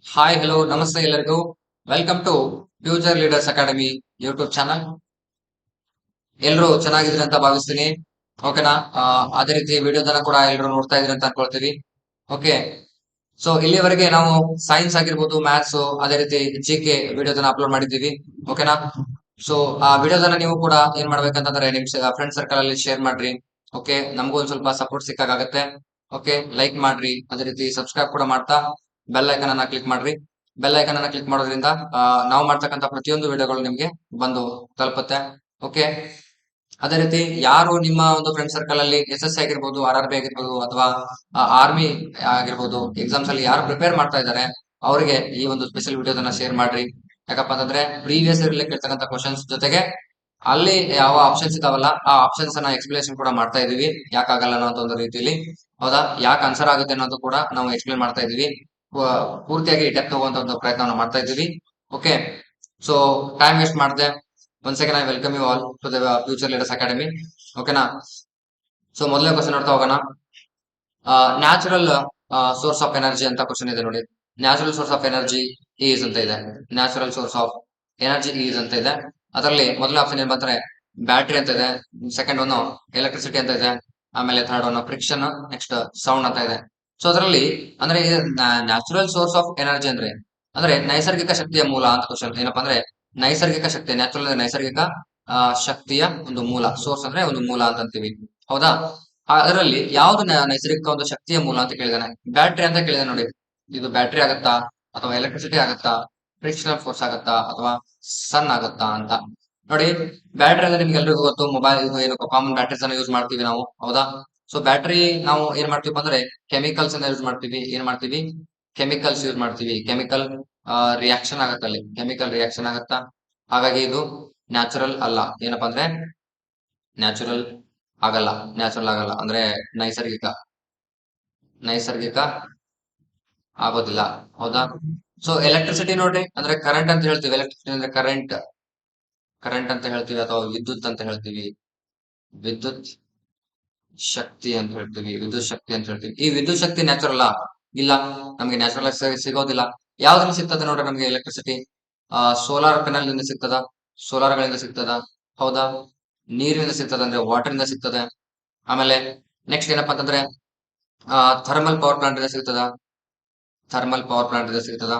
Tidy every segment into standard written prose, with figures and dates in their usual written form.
Hi hello ನಮಸ್ತೆ ಎಲ್ಲರಿಗೂ. Welcome to future leaders academy YouTube channel. ಎಲ್ಲರೂ ಚೆನ್ನಾಗಿದ್ರಿ ಅಂತ ಭಾವಿಸ್ತೀನಿ. ಓಕೆನಾ? ಅದೇ ರೀತಿ ವಿಡಿಯೋದನ್ನ ಕೂಡ ಎಲ್ಲರೂ ನೋಡ್ತಾ ಇದ್ರಿ ಅಂತ ಅನ್ಕೊಳ್ತೀವಿ. ಓಕೆ, ಸೊ ಇಲ್ಲಿವರೆಗೆ ನಾವು ಸೈನ್ಸ್ ಆಗಿರ್ಬೋದು, ಮ್ಯಾಥ್ಸ್, ಅದೇ ರೀತಿ ಜಿಕೆ ವಿಡಿಯೋದನ್ನ ಅಪ್ಲೋಡ್ ಮಾಡಿದ್ದೀವಿ. ಓಕೆನಾ? ಸೊ ಆ ವಿಡಿಯೋದನ್ನ ನೀವು ಕೂಡ ಏನ್ ಮಾಡ್ಬೇಕಂತಂದ್ರೆ ನಿಮ್ ಫ್ರೆಂಡ್ ಸರ್ಕಲ್ ಅಲ್ಲಿ ಶೇರ್ ಮಾಡ್ರಿ. ಓಕೆ, ನಮಗೂ ಒಂದ್ ಸ್ವಲ್ಪ ಸಪೋರ್ಟ್ ಸಿಕ್ಕಾಗತ್ತೆ. ಓಕೆ, ಲೈಕ್ ಮಾಡ್ರಿ, ಅದೇ ರೀತಿ ಸಬ್ಸ್ಕ್ರೈಬ್ ಕೂಡ ಮಾಡ್ತಾ ಬೆಲ್ ಐಕನ್ ಅನ್ನ ಕ್ಲಿಕ್ ಮಾಡ್ರಿ. ಬೆಲ್ ಐಕನ್ ಅನ್ನ ಕ್ಲಿಕ್ ಮಾಡೋದ್ರಿಂದ ನಾವು ಮಾಡ್ತಕ್ಕಂಥ ಪ್ರತಿಯೊಂದು ವಿಡಿಯೋಗಳು ನಿಮ್ಗೆ ಬಂದು ತಲುಪುತ್ತೆ. ಓಕೆ, ಅದೇ ರೀತಿ ಯಾರು ನಿಮ್ಮ ಒಂದು ಫ್ರೆಂಡ್ ಸರ್ಕಲ್ ಅಲ್ಲಿ ಎಸ್ ಎಸ್ ಸಿ ಆಗಿರ್ಬೋದು, ಆರ್ ಆರ್ ಬಿ ಆಗಿರ್ಬೋದು, ಅಥವಾ ಆರ್ಮಿ ಆಗಿರ್ಬೋದು, ಎಕ್ಸಾಮ್ಸ್ ಅಲ್ಲಿ ಯಾರು ಪ್ರಿಪೇರ್ ಮಾಡ್ತಾ ಇದ್ದಾರೆ ಅವರಿಗೆ ಈ ಒಂದು ಸ್ಪೆಷಲ್ ವಿಡಿಯೋದನ್ನ ಶೇರ್ ಮಾಡ್ರಿ. ಯಾಕಪ್ಪ ಅಂತಂದ್ರೆ ಪ್ರೀವಿಯಸ್ ಇಯರ್ ಕೇಳ್ತಕ್ಕಂಥ ಕ್ವಶನ್ಸ್ ಜೊತೆಗೆ ಅಲ್ಲಿ ಯಾವ ಆಪ್ಷನ್ಸ್ ಇದಾವಲ್ಲ ಆ ಆಪ್ಷನ್ಸ್ ಅನ್ನ ಎಕ್ಸ್ಪ್ಲೇಷನ್ ಕೂಡ ಮಾಡ್ತಾ ಇದೀವಿ. ಯಾಕಾಗಲ್ಲ ಅನ್ನೋ ಒಂದು ರೀತಿಯಲ್ಲಿ, ಹೌದಾ, ಯಾಕೆ ಆನ್ಸರ್ ಆಗುತ್ತೆ ಅನ್ನೋದು ಕೂಡ ನಾವು ಎಕ್ಸ್ಪ್ಲೇನ್ ಮಾಡ್ತಾ ಇದೀವಿ. ಪೂರ್ತಿಯಾಗಿ ಡೆಪ್ತ್ ಹೋಗುವಂತ ಒಂದು ಪ್ರಯತ್ನವನ್ನು ಮಾಡ್ತಾ ಇದ್ದೀವಿ. ಓಕೆ, ಸೊ ಟೈಮ್ ವೇಸ್ಟ್ ಮಾಡದೆ once again I welcome you all to the future leaders academy. ಓಕೆನಾ? ಸೊ ಮೊದಲನೇ ಕ್ವಶನ್ ನೋಡ್ತಾ ಹೋಗೋಣ. ನ್ಯಾಚುರಲ್ ಸೋರ್ಸ್ ಆಫ್ ಎನರ್ಜಿ ಅಂತ ಕ್ವಶನ್ ಇದೆ ನೋಡಿ. Natural source of energy is ಅಂತ ಇದೆ. Natural source of energy is ಅಂತ ಇದೆ. ಅದರಲ್ಲಿ ಮೊದಲ ಆಪ್ಷನ್ ಏನ್ ಬಂದ್ರೆ ಬ್ಯಾಟ್ರಿ ಅಂತ ಇದೆ. ಸೆಕೆಂಡ್ ಒನ್ ಎಲೆಕ್ಟ್ರಿಸಿಟಿ ಅಂತ ಇದೆ. ಆಮೇಲೆ third one friction, next sound ಅಂತ ಇದೆ. ಸೊ ಅದರಲ್ಲಿ ಅಂದ್ರೆ ನ್ಯಾಚುರಲ್ ಸೋರ್ಸ್ ಆಫ್ ಎನರ್ಜಿ ಅಂದ್ರೆ ನೈಸರ್ಗಿಕ ಶಕ್ತಿಯ ಮೂಲ ಅಂತ ಕ್ವಶನ್. ಏನಪ್ಪಾ ಅಂದ್ರೆ ನೈಸರ್ಗಿಕ ಶಕ್ತಿ, ನ್ಯಾಚುರಲ್ ನೈಸರ್ಗಿಕ ಶಕ್ತಿಯ ಒಂದು ಮೂಲ. ಸೋರ್ಸ್ ಅಂದ್ರೆ ಒಂದು ಮೂಲ ಅಂತ ಅಂತೀವಿ, ಹೌದಾ? ಅದರಲ್ಲಿ ಯಾವ್ದು ನೈಸರ್ಗಿಕ ಒಂದು ಶಕ್ತಿಯ ಮೂಲ ಅಂತ ಕೇಳಿದಾನೆ. ಬ್ಯಾಟ್ರಿ ಅಂತ ಕೇಳಿದೆ ನೋಡಿ. ಇದು ಬ್ಯಾಟ್ರಿ ಆಗತ್ತಾ ಅಥವಾ ಎಲೆಕ್ಟ್ರಿಸಿಟಿ ಆಗತ್ತಾ, ಫ್ರಿಕ್ಷನಲ್ ಫೋರ್ಸ್ ಆಗತ್ತಾ ಅಥವಾ ಸನ್ ಆಗತ್ತಾ ಅಂತ ನೋಡಿ. ಬ್ಯಾಟ್ರಿ ಅಂದ್ರೆ ನಿಮ್ಗೆ ಎಲ್ರಿಗೂ ಗೊತ್ತು, ಮೊಬೈಲ್ ಏನು ಕಾಮನ್ ಬ್ಯಾಟ್ರೀಸ್ ಅನ್ನ ಯೂಸ್ ಮಾಡ್ತೀವಿ ನಾವು, ಹೌದಾ? ಸೊ ಬ್ಯಾಟ್ರಿ ನಾವು ಏನ್ ಮಾಡ್ತೀವಿ ಅಂದ್ರೆ ಕೆಮಿಕಲ್ಸ್ ಅನ್ನ ಯೂಸ್ ಮಾಡ್ತೀವಿ. ಏನ್ ಮಾಡ್ತೀವಿ? ಕೆಮಿಕಲ್ಸ್ ಯೂಸ್ ಮಾಡ್ತೀವಿ. ಕೆಮಿಕಲ್ ರಿಯಾಕ್ಷನ್ ಆಗತ್ತ, ಅಲ್ಲಿ ಕೆಮಿಕಲ್ ರಿಯಾಕ್ಷನ್ ಆಗತ್ತಾ. ಹಾಗಾಗಿ ಇದು ನ್ಯಾಚುರಲ್ ಅಲ್ಲ. ಏನಪ್ಪಾ ಅಂದ್ರೆ ನ್ಯಾಚುರಲ್ ಆಗಲ್ಲ. ನ್ಯಾಚುರಲ್ ಆಗಲ್ಲ ಅಂದ್ರೆ ನೈಸರ್ಗಿಕ ನೈಸರ್ಗಿಕ ಆಗೋದಿಲ್ಲ, ಹೌದಾ? ಸೊ ಎಲೆಕ್ಟ್ರಿಸಿಟಿ ನೋಡ್ರಿ, ಅಂದ್ರೆ ಕರೆಂಟ್ ಅಂತ ಹೇಳ್ತೀವಿ. ಎಲೆಕ್ಟ್ರಿಸಿಟಿ ಅಂದ್ರೆ ಕರೆಂಟ್, ಕರೆಂಟ್ ಅಂತ ಹೇಳ್ತೀವಿ ಅಥವಾ ವಿದ್ಯುತ್ ಅಂತ ಹೇಳ್ತೀವಿ. ವಿದ್ಯುತ್ ಶಕ್ತಿ ಅಂತ ಹೇಳ್ತೀವಿ. ವಿದ್ಯುತ್ ಶಕ್ತಿ ಅಂತ ಹೇಳ್ತೀವಿ. ಈ ವಿದ್ಯುತ್ ಶಕ್ತಿ ನ್ಯಾಚುರಲ್ ಇಲ್ಲ, ನಮ್ಗೆ ನ್ಯಾಚುರಲ್ ಸಿಗೋದಿಲ್ಲ. ಯಾವ್ದ್ರಿಂದ ಸಿಗ್ತದೆ ನೋಡ್ರಿ ನಮ್ಗೆ ಎಲೆಕ್ಟ್ರಿಸಿಟಿ? ಸೋಲಾರ್ ಪೆನಲ್ ನಿಂದ ಸಿಗ್ತದ, ಸೋಲಾರ್ ಗಳಿಂದ ಸಿಗ್ತದ, ಹೌದಾ? ನೀರಿನಿಂದ ಸಿಗ್ತದ, ಅಂದ್ರೆ ವಾಟರ್ ಇಂದ ಸಿಗ್ತದೆ. ಆಮೇಲೆ ನೆಕ್ಸ್ಟ್ ಏನಪ್ಪಾ ಅಂತಂದ್ರೆ ಥರ್ಮಲ್ ಪವರ್ ಪ್ಲಾಂಟ್ ಇಂದ ಸಿಗ್ತದ. ಥರ್ಮಲ್ ಪವರ್ ಪ್ಲಾಂಟ್ ಇಂದ ಸಿಗ್ತದ,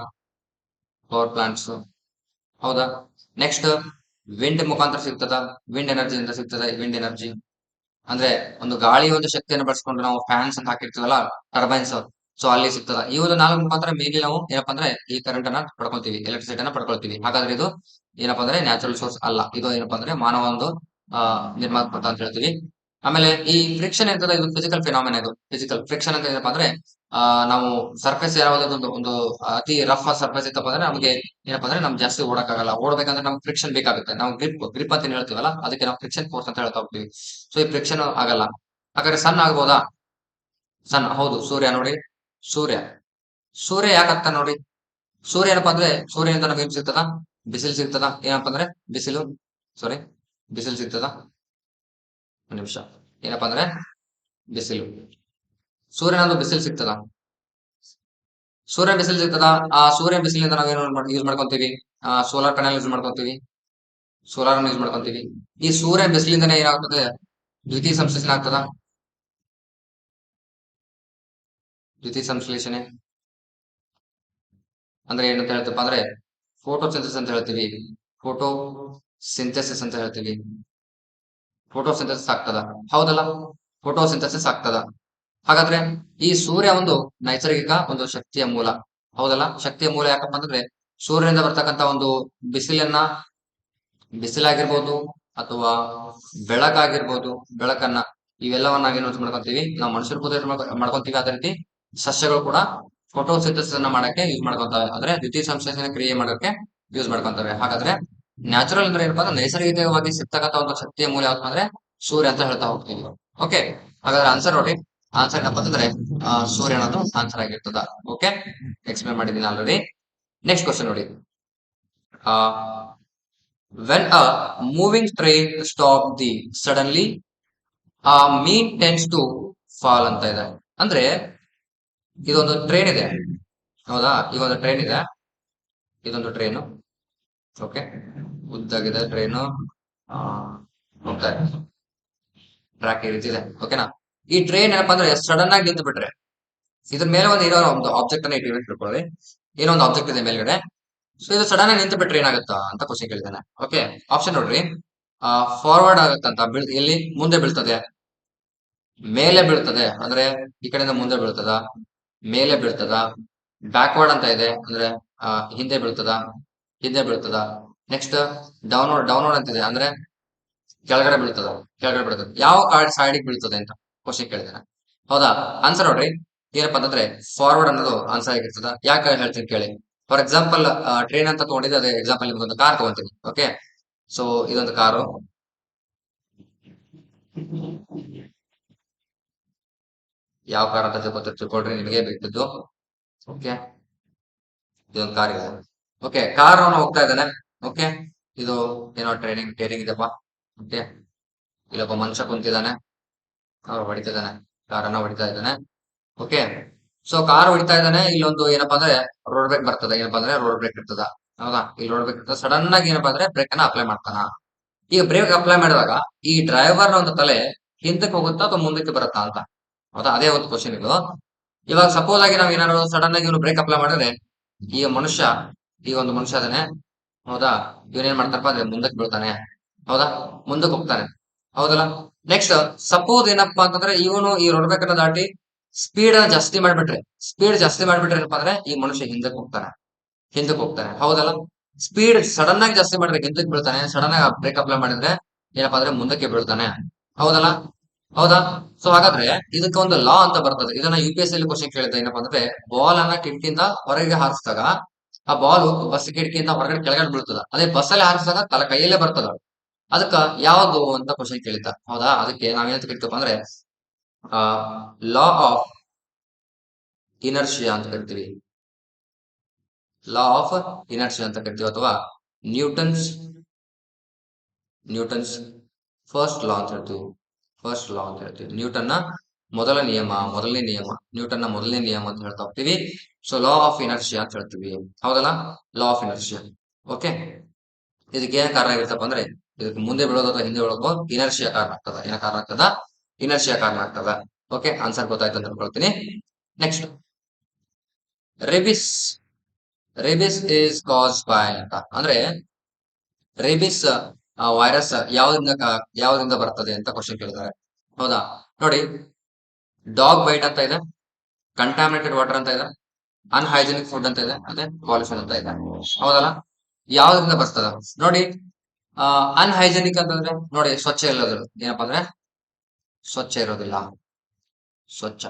ಪವರ್ ಪ್ಲಾಂಟ್ಸ್, ಹೌದಾ? ನೆಕ್ಸ್ಟ್ ವಿಂಡ್ ಮುಖಾಂತರ ಸಿಗ್ತದ. ವಿಂಡ್ ಎನರ್ಜಿಯಿಂದ ಸಿಗ್ತದೆ. ವಿಂಡ್ ಎನರ್ಜಿ ಅಂದ್ರೆ ಒಂದು ಗಾಳಿ ಒಂದು ಶಕ್ತಿಯನ್ನು ಬಳಸ್ಕೊಂಡು ನಾವು ಫ್ಯಾನ್ಸ್ ಅಂತ ಹಾಕಿರ್ತೀವಲ್ಲ, ಟರ್ಬೈನ್ಸ್, ಸೊ ಅಲ್ಲಿ ಸಿಗ್ತದ. ಈ ಒಂದು ನಾಲ್ಕು ಮುಖಾಂತರ ಮೇಲಿ ನಾವು ಏನಪ್ಪಾ ಅಂದ್ರೆ ಈ ಕರೆಂಟ್ ಅನ್ನ ಪಡ್ಕೊಳ್ತೀವಿ, ಎಲೆಕ್ಟ್ರಿಸಿಟಿ ಅನ್ನ ಪಡ್ಕೊಳ್ತೀವಿ. ಹಾಗಾದ್ರೆ ಇದು ಏನಪ್ಪಾ ಅಂದ್ರೆ ನ್ಯಾಚುರಲ್ ಸೋರ್ಸ್ ಅಲ್ಲ. ಇದು ಏನಪ್ಪಾ ಅಂದ್ರೆ ಮಾನವ ಒಂದು ನಿರ್ಮಾತ್ಮಕ ಅಂತ ಹೇಳ್ತೀವಿ. ಆಮೇಲೆ ಈ ಫ್ರಿಕ್ಷನ್ ಇರ್ತದೆ, ಇದು ಫಿಸಿಕಲ್ ಫಿನಾಮಿನ. ಇದು ಫಿಸಿಕಲ್ ಫ್ರಿಕ್ಷನ್ ಅಂತ ಏನಪ್ಪಾ ಅಂದ್ರೆ ನಾವು ಸರ್ಫೇಸ್ ಯಾವ್ದಾದ್ರು ಒಂದು ಅತಿ ರಫ್ ಸರ್ಫೇಸ್ ಇತ್ತಪ್ಪ ಅಂದ್ರೆ ನಮಗೆ ಏನಪ್ಪಾ ಅಂದ್ರೆ ನಮ್ಗೆ ಜಾಸ್ತಿ ಓಡಕ್ಕಾಗಲ್ಲ. ಓಡ್ಬೇಕಂದ್ರೆ ನಮ್ಗೆ ಫ್ರಿಕ್ಷನ್ ಬೇಕಾಗುತ್ತೆ. ನಾವು ಗ್ರಿಪ್ ಅಂತ ಏನ್ ಹೇಳ್ತೀವಲ್ಲ, ಅದಕ್ಕೆ ನಾವು ಫ್ರಿಕ್ಷನ್ ಫೋರ್ಸ್ ಅಂತ ಹೇಳ್ತಾ ಹೋಗ್ತೀವಿ. ಸೊ ಈ ಫ್ರಿಕ್ಷನ್ ಆಗಲ್ಲ. ಹಾಗಾದ್ರೆ ಸನ್ ಆಗ್ಬೋದಾ? ಸನ್ ಹೌದು. ಸೂರ್ಯ ನೋಡಿ, ಸೂರ್ಯ ಸೂರ್ಯ ಯಾಕಂತ ನೋಡಿ. ಸೂರ್ಯ ಏನಪ್ಪಾ ಅಂದ್ರೆ ಸೂರ್ಯನಿಂದ ನಮ್ಗೆ ಏನ್ ಸಿಗ್ತದ? ಬಿಸಿಲು ಸಿಗ್ತದ. ಏನಪ್ಪಾ ಅಂದ್ರೆ ಬಿಸಿಲು, ಸಾರಿ, ಬಿಸಿಲು ಸಿಗ್ತದ. ಒಂದ್ ನಿಮಿಷ. ಏನಪ್ಪಾ ಅಂದ್ರೆ ಬಿಸಿಲು, ಸೂರ್ಯನಂದು ಬಿಸಿಲು ಸಿಗ್ತದ. ಸೂರ್ಯ ಬಿಸಿಲು ಸಿಗ್ತದ. ಆ ಸೂರ್ಯ ಬಿಸಿಲಿಂದ ನಾವೇನು ಯೂಸ್ ಮಾಡ್ಕೊಂತೀವಿ? ಸೋಲಾರ್ ಪ್ಯಾನಲ್ ಯೂಸ್ ಮಾಡ್ಕೊಂತೀವಿ. ಸೋಲಾರ್ ಯೂಸ್ ಮಾಡ್ಕೊಂತೀವಿ. ಈ ಸೂರ್ಯ ಬಿಸಿಲಿಂದನೇ ಏನಾಗ್ತದೆ? ದ್ವಿತೀಯ ಸಂಶ್ಲೇಷಣೆ ಆಗ್ತದ. ದ್ವಿತೀಯ ಸಂಶ್ಲೇಷಣೆ ಅಂದ್ರೆ ಏನಂತ ಹೇಳ್ತಪ್ಪ ಅಂದ್ರೆ ಫೋಟೋಸಿಂಥಸಿಸ್ ಅಂತ ಹೇಳ್ತೀವಿ. ಫೋಟೋ ಸಿಂಥೆಸಿಸ್ ಅಂತ ಹೇಳ್ತೀವಿ. ಫೋಟೋಸಿಂಥಸಿಸ್ ಆಗ್ತದ, ಹೌದಲ್ಲ? ಫೋಟೋಸಿಂಥಸಿಸ್ ಆಗ್ತದ. ಹಾಗಾದ್ರೆ ಈ ಸೂರ್ಯ ಒಂದು ನೈಸರ್ಗಿಕ ಒಂದು ಶಕ್ತಿಯ ಮೂಲ, ಹೌದಲ್ಲ? ಶಕ್ತಿಯ ಮೂಲ ಯಾಕಪ್ಪ ಅಂತಂದ್ರೆ ಸೂರ್ಯನಿಂದ ಬರ್ತಕ್ಕಂತ ಒಂದು ಬಿಸಿಲನ್ನ, ಬಿಸಿಲಾಗಿರ್ಬೋದು ಅಥವಾ ಬೆಳಕಾಗಿರ್ಬೋದು, ಬೆಳಕನ್ನ ಇವೆಲ್ಲವನ್ನ ನಾವೇನು ಯೂಸ್ ಮಾಡ್ಕೊಂತೀವಿ? ನಾವು ಮನುಷ್ಯರು ಕೂಡ ಮಾಡ್ಕೊಂತೀವಿ. ಅದೇ ರೀತಿ ಸಸ್ಯಗಳು ಕೂಡ ಫೋಟೋಸಿಂಥಸಿಸ್ ಅನ್ನ ಮಾಡಕ್ಕೆ ಯೂಸ್ ಮಾಡ್ಕೊಂತವೆ, ಅಂದ್ರೆ ದ್ವಿತೀಯ ಸಂಶ್ಲೇಷಣೆ ಕ್ರಿಯೆ ಮಾಡಕ್ಕೆ ಯೂಸ್ ಮಾಡ್ಕೊಂತವೆ. ಹಾಗಾದ್ರೆ ನ್ಯಾಚುರಲ್ ಅಂದ್ರೆ ಏನಪ್ಪಾ ಅಂದ್ರೆ ನೈಸರ್ಗಿಕವಾಗಿ ಸಿಗ್ತಕ್ಕಂತ ಒಂದು ಶಕ್ತಿಯ ಮೂಲ ಯಾವ್ದು ಅಂದ್ರೆ ಸೂರ್ಯ ಅಂತ ಹೇಳ್ತಾ ಹೋಗ್ತೀವಿ. ಓಕೆ, ಹಾಗಾದ್ರೆ ಆನ್ಸರ್ ನೋಡಿ. ಆನ್ಸರ್ ಏನಪ್ಪಾ ಅಂತಂದ್ರೆ ಸೂರ್ಯ ಅನ್ನೋದು ಆನ್ಸರ್ ಆಗಿರ್ತದ. ಓಕೆ, ಎಕ್ಸ್ಪ್ಲೇನ್ ಮಾಡಿದ್ದೀನಿ ಆಲ್ರೆಡಿ. ನೆಕ್ಸ್ಟ್ ಕ್ವಶನ್ ನೋಡಿ. ಆ when a moving train stop the suddenly a mean tends to fall ಅಂತ ಇದೆ. ಅಂದ್ರೆ ಇದೊಂದು ಟ್ರೈನ್ ಇದೆ, ಹೌದಾ? ಈಗ ಒಂದು ಟ್ರೈನ್ ಇದೆ, ಇದೊಂದು ಟ್ರೈನು. ಓಕೆ, ಉದ್ದಾಗಿದೆ ಟ್ರೈನು, ಹೋಗ್ತಾ ಇದೆ, ಟ್ರ್ಯಾಕ್ ಈ ರೀತಿ ಇದೆ. ಓಕೆನಾ? ಈ ಟ್ರೈನ್ ಏನಪ್ಪಾ ಅಂದ್ರೆ ಸಡನ್ ಆಗಿ ನಿಂತು ಬಿಟ್ರೆ, ಇದ್ರ ಮೇಲೆ ಒಂದು ಆಬ್ಜೆಕ್ಟ್ ಅನ್ನ ಇಟ್ಕೊಳ್ಳಿ. ಏನೋ ಒಂದು ಆಬ್ಜೆಕ್ಟ್ ಇದೆ ಮೇಲ್ಗಡೆ. ಸೊ ಇದು ಸಡನ್ ಆಗಿ ನಿಂತು ಬಿಟ್ರೆ ಏನಾಗುತ್ತಾ ಅಂತ ಕ್ವಶನ್ ಕೇಳಿದ್ದಾನೆ. ಓಕೆ, ಆಪ್ಷನ್ ನೋಡ್ರಿ. ಫಾರ್ವರ್ಡ್ ಆಗುತ್ತಂತ ಎಲ್ಲಿ ಮುಂದೆ ಬೀಳ್ತದೆ, ಮೇಲೆ ಬೀಳ್ತದೆ ಅಂದ್ರೆ ಈ ಕಡೆಯಿಂದ ಮುಂದೆ ಬೀಳ್ತದ, ಮೇಲೆ ಬೀಳ್ತದ, ಬ್ಯಾಕ್ವರ್ಡ್ ಅಂತ ಇದೆ ಅಂದ್ರೆ ಹಿಂದೆ ಬೀಳ್ತದ, ಹಿಂದೆ ಬೀಳ್ತದ. ನೆಕ್ಸ್ಟ್ ಡೌನ್ವರ್ಡ್ ಅಂತಿದೆ ಅಂದ್ರೆ ಕೆಳಗಡೆ ಬೀಳ್ತದ, ಕೆಳಗಡೆ ಬೀಳ್ತದೆ. ಯಾವ ಸೈಡಿಗೆ ಬೀಳ್ತದೆ ಅಂತ ಕ್ವಶನ್ ಕೇಳಿದಾನೆ. ಹೌದಾ? ಆನ್ಸರ್ ನೋಡ್ರಿ, ಏನಪ್ಪಾ ಅಂತಂದ್ರೆ ಫಾರ್ವರ್ಡ್ ಅನ್ನೋದು ಆನ್ಸರ್ ಆಗಿರ್ತದ. ಯಾಕೆ ಹೇಳ್ತೀನಿ ಕೇಳಿ. ಫಾರ್ ಎಕ್ಸಾಂಪಲ್ ಟ್ರೈನ್ ಅಂತ ತಗೊಂಡಿದ್ದೆ, ಅದೇ ಎಕ್ಸಾಂಪಲ್ ನಿಮ್ಗೊಂದು ಕಾರ್ ತಗೊಂತೀನಿ. ಓಕೆ, ಸೊ ಇದೊಂದು ಕಾರು, ಯಾವ ಕಾರ್ ಅಂತ ತಿಳ್ಕೊಳ್ರಿ, ನಿಮಗೆ ಬೇಕಿದ್ದು. ಓಕೆ, ಇದೊಂದು ಕಾರ್ ಇದೆ. ಓಕೆ, ಕಾರ್ ಅವನು ಹೋಗ್ತಾ ಇದ್ದಾನೆ. ಓಕೆ, ಇದು ಏನೋ ಟ್ರೈನಿಂಗ್ ಇದೆಪ್ಪ. ಓಕೆ, ಇಲ್ಲೊಬ್ಬ ಮನುಷ್ಯ ಕುಂತಿದ್ದಾನೆ, ಅವ್ರು ಹೊಡಿತಿದ್ದಾನೆ, ಕಾರನ್ನ ಹೊಡಿತಾ ಇದ್ದಾನೆ. ಓಕೆ, ಸೊ ಕಾರ್ ಹೊಡಿತಾ ಇದ್ದಾನೆ. ಇಲ್ಲೊಂದು ಏನಪ್ಪಾ ಅಂದ್ರೆ ರೋಡ್ ಬ್ರೇಕ್ ಬರ್ತದೆ. ಏನಪ್ಪಾ ಅಂದ್ರೆ ರೋಡ್ ಬ್ರೇಕ್ ಇರ್ತದ. ಹೌದಾ? ಈ ರೋಡ್ ಬ್ರೇಕ್ ಇರ್ತದೆ. ಸಡನ್ ಆಗಿ ಏನಪ್ಪಾ ಅಂದ್ರೆ ಬ್ರೇಕ್ ಅನ್ನ ಅಪ್ಲೈ ಮಾಡ್ತಾನ. ಈಗ ಬ್ರೇಕ್ ಅಪ್ಲೈ ಮಾಡಿದಾಗ ಈ ಡ್ರೈವರ್ ಒಂದು ತಲೆ ಹಿಂದಕ್ಕೆ ಹೋಗುತ್ತಾ ಅಥವಾ ಮುಂದಕ್ಕೆ ಬರುತ್ತಾ ಅಂತ. ಹೌದಾ? ಅದೇ ಒಂದು ಕ್ವಶನ್ ಇದು. ಇವಾಗ ಸಪೋಸ್ ಆಗಿ ನಾವ್ ಏನಾದ್ರು ಸಡನ್ ಆಗಿ ಇವನು ಬ್ರೇಕ್ ಅಪ್ಲೈ ಮಾಡಿದ್ರೆ, ಈಗ ಒಂದು ಮನುಷ್ಯ ಅದಾನೆ. ಹೌದಾ? ಇವನೇನ್ ಮಾಡ್ತಾರಪ್ಪ ಅಂದ್ರೆ ಮುಂದಕ್ಕೆ ಬೀಳ್ತಾನೆ. ಹೌದಾ? ಮುಂದಕ್ಕೆ ಹೋಗ್ತಾನೆ. ಹೌದಲ್ಲ? ನೆಕ್ಸ್ಟ್ ಸಪೋಸ್ ಏನಪ್ಪಾ ಅಂತಂದ್ರೆ ಇವನು ಈ ರೋಡ್ ಬ್ರೇಕ್ ಅನ್ನ ದಾಟಿ ಸ್ಪೀಡ್ ಜಾಸ್ತಿ ಮಾಡ್ಬಿಟ್ರೆ ಏನಪ್ಪಾ ಅಂದ್ರೆ ಈ ಮನುಷ್ಯ ಹಿಂದಕ್ಕೆ ಹೋಗ್ತಾನೆ. ಹೌದಲ್ಲ? ಸ್ಪೀಡ್ ಸಡನ್ ಆಗಿ ಜಾಸ್ತಿ ಮಾಡಿದ್ರೆ ಹಿಂದಕ್ಕೆ ಬೀಳ್ತಾನೆ, ಸಡನ್ ಆಗಿ ಬ್ರೇಕ್ ಅಪ್ಲೈ ಮಾಡಿದ್ರೆ ಏನಪ್ಪಾ ಅಂದ್ರೆ ಮುಂದಕ್ಕೆ ಬೀಳ್ತಾನೆ. ಹೌದಲ್ಲ? ಹೌದಾ? ಸೊ ಹಾಗಾದ್ರೆ ಇದಕ್ಕೆ ಒಂದು ಲಾ ಅಂತ ಬರ್ತದೆ. ಇದನ್ನ UPSC ಅಲ್ಲಿ ಕ್ವಶನ್ ಕೇಳಿದ್ದ. ಏನಪ್ಪಾ ಅಂದ್ರೆ ಬಾಲ್ ಅನ್ನ ಕಿಟಕಿಯಿಂದ ಹೊರಗೆ ಹಾರಿಸಿದಾಗ ಆ ಬಾಲ್ ಬಸ್ ಕಿಟಕಿಯಿಂದ ಹೊರಗಡೆ ಕೆಳಗಡೆ ಬೀಳ್ತದ. ಅದೇ ಬಸ್ ಅಲ್ಲಿ ಹಾರಿಸಿದಾಗ ಕೈಯಲ್ಲೇ ಬರ್ತದ. ಅದಕ್ಕ ಯಾವ್ದು ಅಂತ ಕ್ವಶನ್ ಕೇಳಿದ್ದ. ಹೌದಾ? ಅದಕ್ಕೆ ನಾವೇನಂತ ಕರಿತೀವಪ್ಪ ಅಂದ್ರೆ ಲಾ ಆಫ್ ಇನರ್ಷಿಯಾ ಅಂತ ಕರಿತೀವಿ. ಲಾ ಆಫ್ ಇನರ್ಷಿಯಾ ಅಂತ ಕರಿತೀವಿ, ಅಥವಾ ನ್ಯೂಟನ್ಸ್ ಫಸ್ಟ್ ಲಾ ಅಂತ ಹೇಳ್ತೀವಿ. ನ್ಯೂಟನ್ನ ಮೊದಲನೇ ನಿಯಮ, ನ್ಯೂಟನ್ನ ಮೊದಲನೇ ನಿಯಮ ಅಂತ ಹೇಳ್ತಾ ಹೋಗ್ತೀವಿ. ಸೊ ಲಾ ಆಫ್ ಇನರ್ಷಿಯಾ ಅಂತ ಹೇಳ್ತೀವಿ. ಹೌದಲ್ಲ? Law of inertia. ಓಕೆ, ಇದಕ್ಕೆ ಏನ್ ಕಾರಣ ಆಗಿರ್ತಪ್ಪ ಅಂದ್ರೆ ಇದಕ್ಕೆ ಮುಂದೆ ಬೀಳೋದು ಅಥವಾ ಹಿಂದೆ ಬೀಳೋದು ಇನರ್ಷಿಯಾ ಕಾರಣ ಆಗ್ತದ. ಏನ ಕಾರಣ ಆಗ್ತದ? ಇನರ್ಷಿಯಾ ಕಾರಣ ಆಗ್ತದ. ಓಕೆ, ಆನ್ಸರ್ ಗೊತ್ತಾಯ್ತು ಅಂತ ಅನ್ಕೊಳ್ತೀನಿ. Next, rabies is caused by ಅಂತ ಅಂದ್ರೆ ರೇಬಿಸ್ ವೈರಸ್ ಯಾವ್ದ್ರಿಂದ ಬರ್ತದೆ ಅಂತ ಕ್ವಶನ್ ಕೇಳಿದ್ದಾರೆ. ಹೌದಾ? ನೋಡಿ, ಡಾಗ್ ಬೈಟ್ ಅಂತ ಇದೆ, ಕಂಟಾಮಿನೇಟೆಡ್ ವಾಟರ್ ಅಂತ ಇದೆ, ಅನ್ಹೈಜಿನಿಕ್ ಫುಡ್ ಅಂತ ಇದೆ, ಅದೇ ಪಾಲ್ಯೂಷನ್ ಅಂತ ಇದೆ. ಹೌದಲ್ಲ? ಯಾವ್ದ್ರಿಂದ ಬರ್ತದ ನೋಡಿ. ಅನ್ಹೈಜಿನಿಕ್ ಅಂತಂದ್ರೆ ನೋಡಿ ಸ್ವಚ್ಛ ಇಲ್ಲದ್ರು, ಏನಪ್ಪಾ ಅಂದ್ರೆ ಸ್ವಚ್ಛ ಇರೋದಿಲ್ಲ. ಸ್ವಚ್ಛ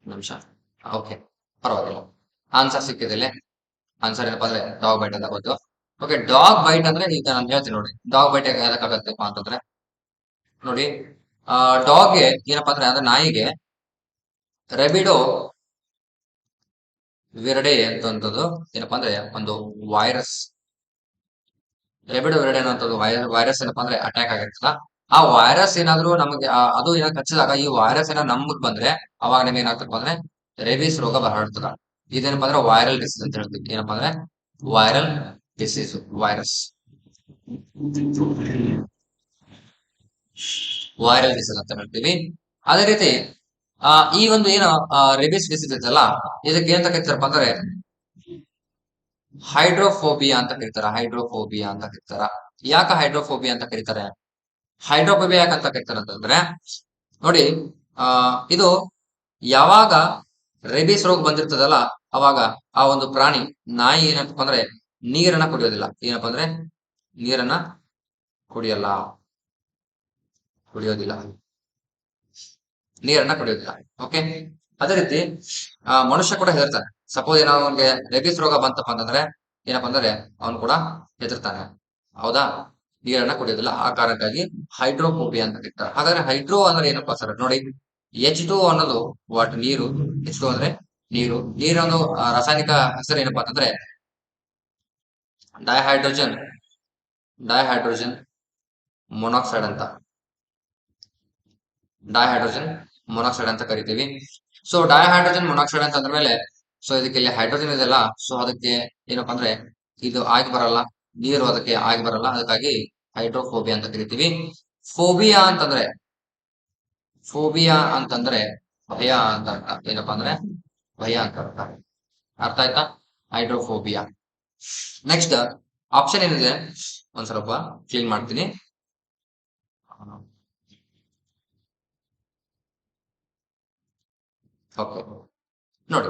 ನಿಮಿಷ. ಓಕೆ, ಪರವಾಗಿಲ್ಲ, ಆನ್ಸರ್ ಸಿಕ್ಕಿದಿಲ್ಲ. ಆನ್ಸರ್ ಏನಪ್ಪಾ ಅಂದ್ರೆ ಡಾಗ್ ಬೈಟ್ ಅಂತ ಗೊತ್ತು. ಓಕೆ, ಡಾಗ್ ಬೈಟ್ ಅಂದ್ರೆ ಈಗ ನಾನು ಹೇಳ್ತೀನಿ ನೋಡಿ, ಡಾಗ್ ಬೈಟ್ ಯಾವ್ದಕ್ಕಾಗತ್ತಪ್ಪ ಅಂತಂದ್ರೆ ನೋಡಿ, ಡಾಗ್ಗೆ ಏನಪ್ಪಾ ಅಂದ್ರೆ ನಾಯಿಗೆ ರೆಬಿಡೋ ವಿರಡೆ ಅಂತಂಥದ್ದು ಏನಪ್ಪಾ ಅಂದ್ರೆ ಒಂದು ವೈರಸ್. ರೆಬಿಡೋ ವಿರಡೆ ಅನ್ನೋಂಥದ್ದು ವೈರಸ್ ಏನಪ್ಪಾ ಅಂದ್ರೆ ಅಟ್ಯಾಕ್ ಆಗಿರ್ತದ. ಆ ವೈರಸ್ ಏನಾದ್ರು ನಮಗೆ ಅದು ಏನಾದ್ರು ಕಚ್ಚಿದಾಗ ಈ ವೈರಸ್ ಏನಾದ್ರು ನಮಗ್ ಬಂದ್ರೆ ಅವಾಗ ನಿಮ್ಗೆ ಏನಾಗ್ತಪ್ಪ ಅಂದ್ರೆ ರೇಬಿಸ್ ರೋಗ ಹರಡ್ತದ. ಇದೇನಪ್ಪಾ ಅಂದ್ರೆ ವೈರಲ್ ಡಿಸೀಸ್ ಅಂತ ಹೇಳ್ತೀವಿ. ಏನಪ್ಪಾ ಅಂದ್ರೆ ವೈರಲ್ ಡಿಸೀಸ್, ವೈರಸ್ ಅಂತ ಹೇಳ್ತೀವಿ. ಅದೇ ರೀತಿ ಈ ಒಂದು ಏನು ರೇಬಿಸ್ ಡಿಸೀಸ್ ಇದೆಯಲ್ಲ, ಇದಕ್ಕೆ ಏನ್ ಕರಿತಾರಪ್ಪ ಅಂದ್ರೆ ಹೈಡ್ರೋಫೋಬಿಯಾ ಅಂತ ಕರೀತಾರ. ಯಾಕ ಹೈಡ್ರೋಫೋಬಿಯಾ ಅಂತ ಕರೀತಾರೆ? ಹೈಡ್ರೋಫೋಬಿಯಾ ಯಾಕಂತ ಕರೀತಾರೆ ಅಂತಂದ್ರೆ ನೋಡಿ, ಇದು ಯಾವಾಗ ರೇಬಿಸ್ ರೋಗ ಬಂದಿರ್ತದಲ್ಲ ಅವಾಗ ಆ ಒಂದು ಪ್ರಾಣಿ ನಾಯಿ ಏನಪ್ಪ ಅಂದ್ರೆ ನೀರನ್ನ ಕುಡಿಯೋದಿಲ್ಲ. ಏನಪ್ಪಾ ಅಂದ್ರೆ ನೀರನ್ನ ಕುಡಿಯೋದಿಲ್ಲ. ಓಕೆ, ಅದೇ ರೀತಿ ಮನುಷ್ಯ ಕೂಡ ಹೆದರ್ತಾನೆ. ಸಪೋಸ್ ಏನೋ ಅವನಿಗೆ ರೇಬಿಸ್ ರೋಗ ಬಂತಪ್ಪ ಅಂತಂದ್ರೆ ಏನಪ್ಪಾ ಅಂದ್ರೆ ಅವನು ಕೂಡ ಹೆದರ್ತಾನೆ. ಹೌದಾ? ನೀರನ್ನ ಕುಡಿಯೋದಿಲ್ಲ. ಆ ಕಾರಣಕ್ಕಾಗಿ ಹೈಡ್ರೋಫೋಬಿಯಾ ಅಂತ ಕರೀತಾರೆ. ಹಾಗಾದ್ರೆ ಹೈಡ್ರೋ ಅಂದ್ರೆ ಏನಪ್ಪಾ ಸರ್ ನೋಡಿ, H2O ಅನ್ನೋದು ನೀರು. H2O ಅಂದ್ರೆ ನೀರೊಂದು ರಾಸಾಯನಿಕ ಹೆಸರು ಏನಪ್ಪಾ ಅಂತಂದ್ರೆ ಡೈಹೈಡ್ರೋಜನ್ ಮೊನಾಕ್ಸೈಡ್ ಅಂತ ಕರಿತೀವಿ. ಸೊ ಡೈಹೈಡ್ರೋಜನ್ ಮೊನಾಕ್ಸೈಡ್ ಅಂತ ಅಂದ್ರ ಮೇಲೆ ಸೊ ಇದಕ್ಕೆ ಇಲ್ಲಿ ಹೈಡ್ರೋಜನ್ ಇದೆಲ್ಲ, ಸೊ ಅದಕ್ಕೆ ಏನಪ್ಪಾ ಅಂದ್ರೆ ಇದು ಆಗಿ ಬರಲ್ಲ, ನೀರು ಅದಕ್ಕೆ ಆಗಿ ಬರಲ್ಲ, ಅದಕ್ಕಾಗಿ ಹೈಡ್ರೋಫೋಬಿಯಾ ಅಂತ ಕರಿತೀವಿ. ಫೋಬಿಯಾ ಅಂತಂದ್ರೆ ಭಯ ಅಂತ ಅರ್ಥ. ಏನಪ್ಪಾ ಅಂದ್ರೆ ಭಯ ಅಂತ ಅರ್ಥ. ಅರ್ಥ ಆಯ್ತಾ? ಹೈಡ್ರೋಫೋಬಿಯಾ. ನೆಕ್ಸ್ಟ್ ಆಪ್ಷನ್ ಏನಿದೆ ಒಂದ್ ಸ್ವಲ್ಪ ಕ್ಲೀನ್ ಮಾಡ್ತೀನಿ. ಓಕೆ, ನೋಡಿ,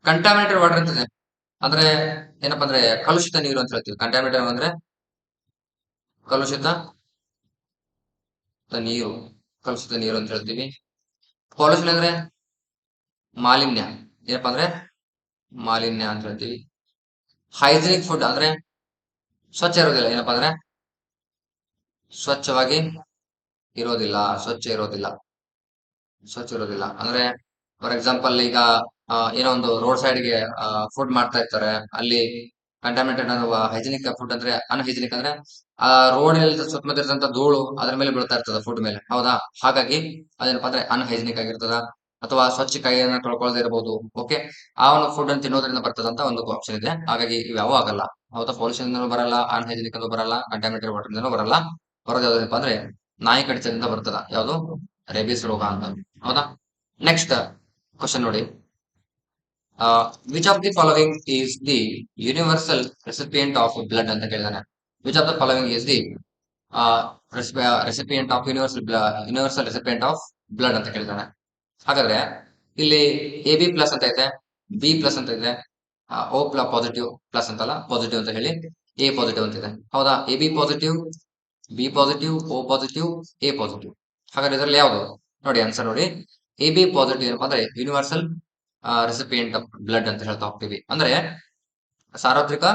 ಕಂಟಾಮಿನೇಟೆಡ್ ವಾಟರ್ ಅಂತಿದೆ ಅಂದ್ರೆ ಏನಪ್ಪಾ ಅಂದ್ರೆ ಕಲುಷಿತ ನೀರು ಅಂತ ಹೇಳ್ತೀವಿ. ಕಂಟಾಮಿನೇಟೆಡ್ ಅಂದ್ರೆ ಕಲುಷಿತ ನೀರು, ಕಲುಷಿತ ನೀರು ಅಂತ ಹೇಳ್ತೀವಿ. ಪೊಲ್ಯೂಷನ್ ಅಂದ್ರೆ ಮಾಲಿನ್ಯ, ಏನಪ್ಪಾ ಅಂದ್ರೆ ಮಾಲಿನ್ಯ ಅಂತ ಹೇಳ್ತೀವಿ. ಹೈಜಿನಿಕ್ ಫುಡ್ ಅಂದ್ರೆ ಸ್ವಚ್ಛ ಇರೋದಿಲ್ಲ, ಏನಪ್ಪಾ ಅಂದ್ರೆ ಸ್ವಚ್ಛವಾಗಿ ಇರೋದಿಲ್ಲ, ಸ್ವಚ್ಛ ಇರೋದಿಲ್ಲ, ಸ್ವಚ್ಛ ಇರೋದಿಲ್ಲ ಅಂದ್ರೆ ಫಾರ್ ಎಕ್ಸಾಂಪಲ್ ಈಗ ಏನೋ ಒಂದು ರೋಡ್ ಸೈಡ್ ಗೆ ಫುಡ್ ಮಾಡ್ತಾ ಇರ್ತಾರೆ, ಅಲ್ಲಿ ಕಂಟಾಮಿನೇಟೆಡ್ ಅನ್ನುವ ಹೈಜಿನಿಕ್ ಫುಡ್ ಅಂದ್ರೆ ಅನ್ಹೈಜಿನಿಕ್ ಅಂದ್ರೆ ಆ ರೋಡ್ ಸುತ್ತಮುತ್ತ ಇರ್ತಂತ ಧೂಳು ಅದ್ರ ಮೇಲೆ ಬೀಳ್ತಾ ಇರ್ತದ ಫುಡ್ ಮೇಲೆ, ಹೌದಾ? ಹಾಗಾಗಿ ಅದೇನಪ್ಪಾ ಅಂದ್ರೆ ಅನ್ಹೈಜಿನಿಕ್ ಆಗಿರ್ತದ, ಅಥವಾ ಸ್ವಚ್ಛ ಕೈಯನ್ನ ತೊಳ್ಕೊಳ್ಳದೆ ಇರಬಹುದು. ಓಕೆ, ಆ ಒಂದು ಫುಡ್ ಅನ್ನು ತಿನ್ನೋದ್ರಿಂದ ಬರ್ತದಂತ ಒಂದು ಆಪ್ಷನ್ ಇದೆ. ಹಾಗಾಗಿ ಇವ್ಯಾವ ಆಗಲ್ಲ, ಹೌದಾ? ಪೊಲ್ಯೂಷನ್ ಬರಲ್ಲ, ಅನ್ಹೈಜಿನಿಕ್ ಅಂದ್ರೂ ಬರಲ್ಲ, ಕಂಟಾಮಿನೇಟೆಡ್ ವಾಟರ್ ಇಂದನೂ ಬರಲ್ಲ. ಬರೋದು ಯಾವ್ದಪ್ಪ ಅಂದ್ರೆ ನಾಯಿ ಕಡಿತದಿಂದ ಬರ್ತದ, ಯಾವುದು? ರೇಬಿಸ್ ರೋಗ ಅಂತ, ಹೌದಾ? ನೆಕ್ಸ್ಟ್ ಕ್ವಶನ್ ನೋಡಿ, which of the following is the universal recipient of blood ಅಂತ ಕೇಳಿದಾನೆ. Which of the following is the recipient of universal recipient of blood ಅಂತ ಕೇಳಿದಾನೆ. ಹಾಗಾದ್ರೆ ಇಲ್ಲಿ ಎ ಬಿ ಪ್ಲಸ್ ಅಂತ ಇದೆ, ಬಿ ಪ್ಲಸ್ ಅಂತ ಇದೆ, ಓ ಪಾಸಿಟಿವ್ ಪ್ಲಸ್ ಅಂತಲ್ಲ, ಪಾಸಿಟಿವ್ ಅಂತ ಹೇಳಿ ಎ ಪಾಸಿಟಿವ್ ಅಂತ ಇದೆ, ಹೌದಾ? A B positive, B positive, O positive, A positive. ಹಾಗಾದ್ರೆ ಇದರಲ್ಲಿ ಯಾವುದು? ನೋಡಿ ಆನ್ಸರ್ ನೋಡಿ, ಎ ಬಿ ಪಾಸಿಟಿವ್ ಏನಪ್ಪಾ ಅಂದ್ರೆ ಯೂನಿವರ್ಸಲ್ ರೆಸಿಪಿಯೆಂಟ್ ಆಫ್ ಬ್ಲಡ್ ಅಂತ ಹೇಳ್ತಾ ಹೋಗ್ತೀವಿ. ಅಂದ್ರೆ ಸಾರ್ವತ್ರಿಕ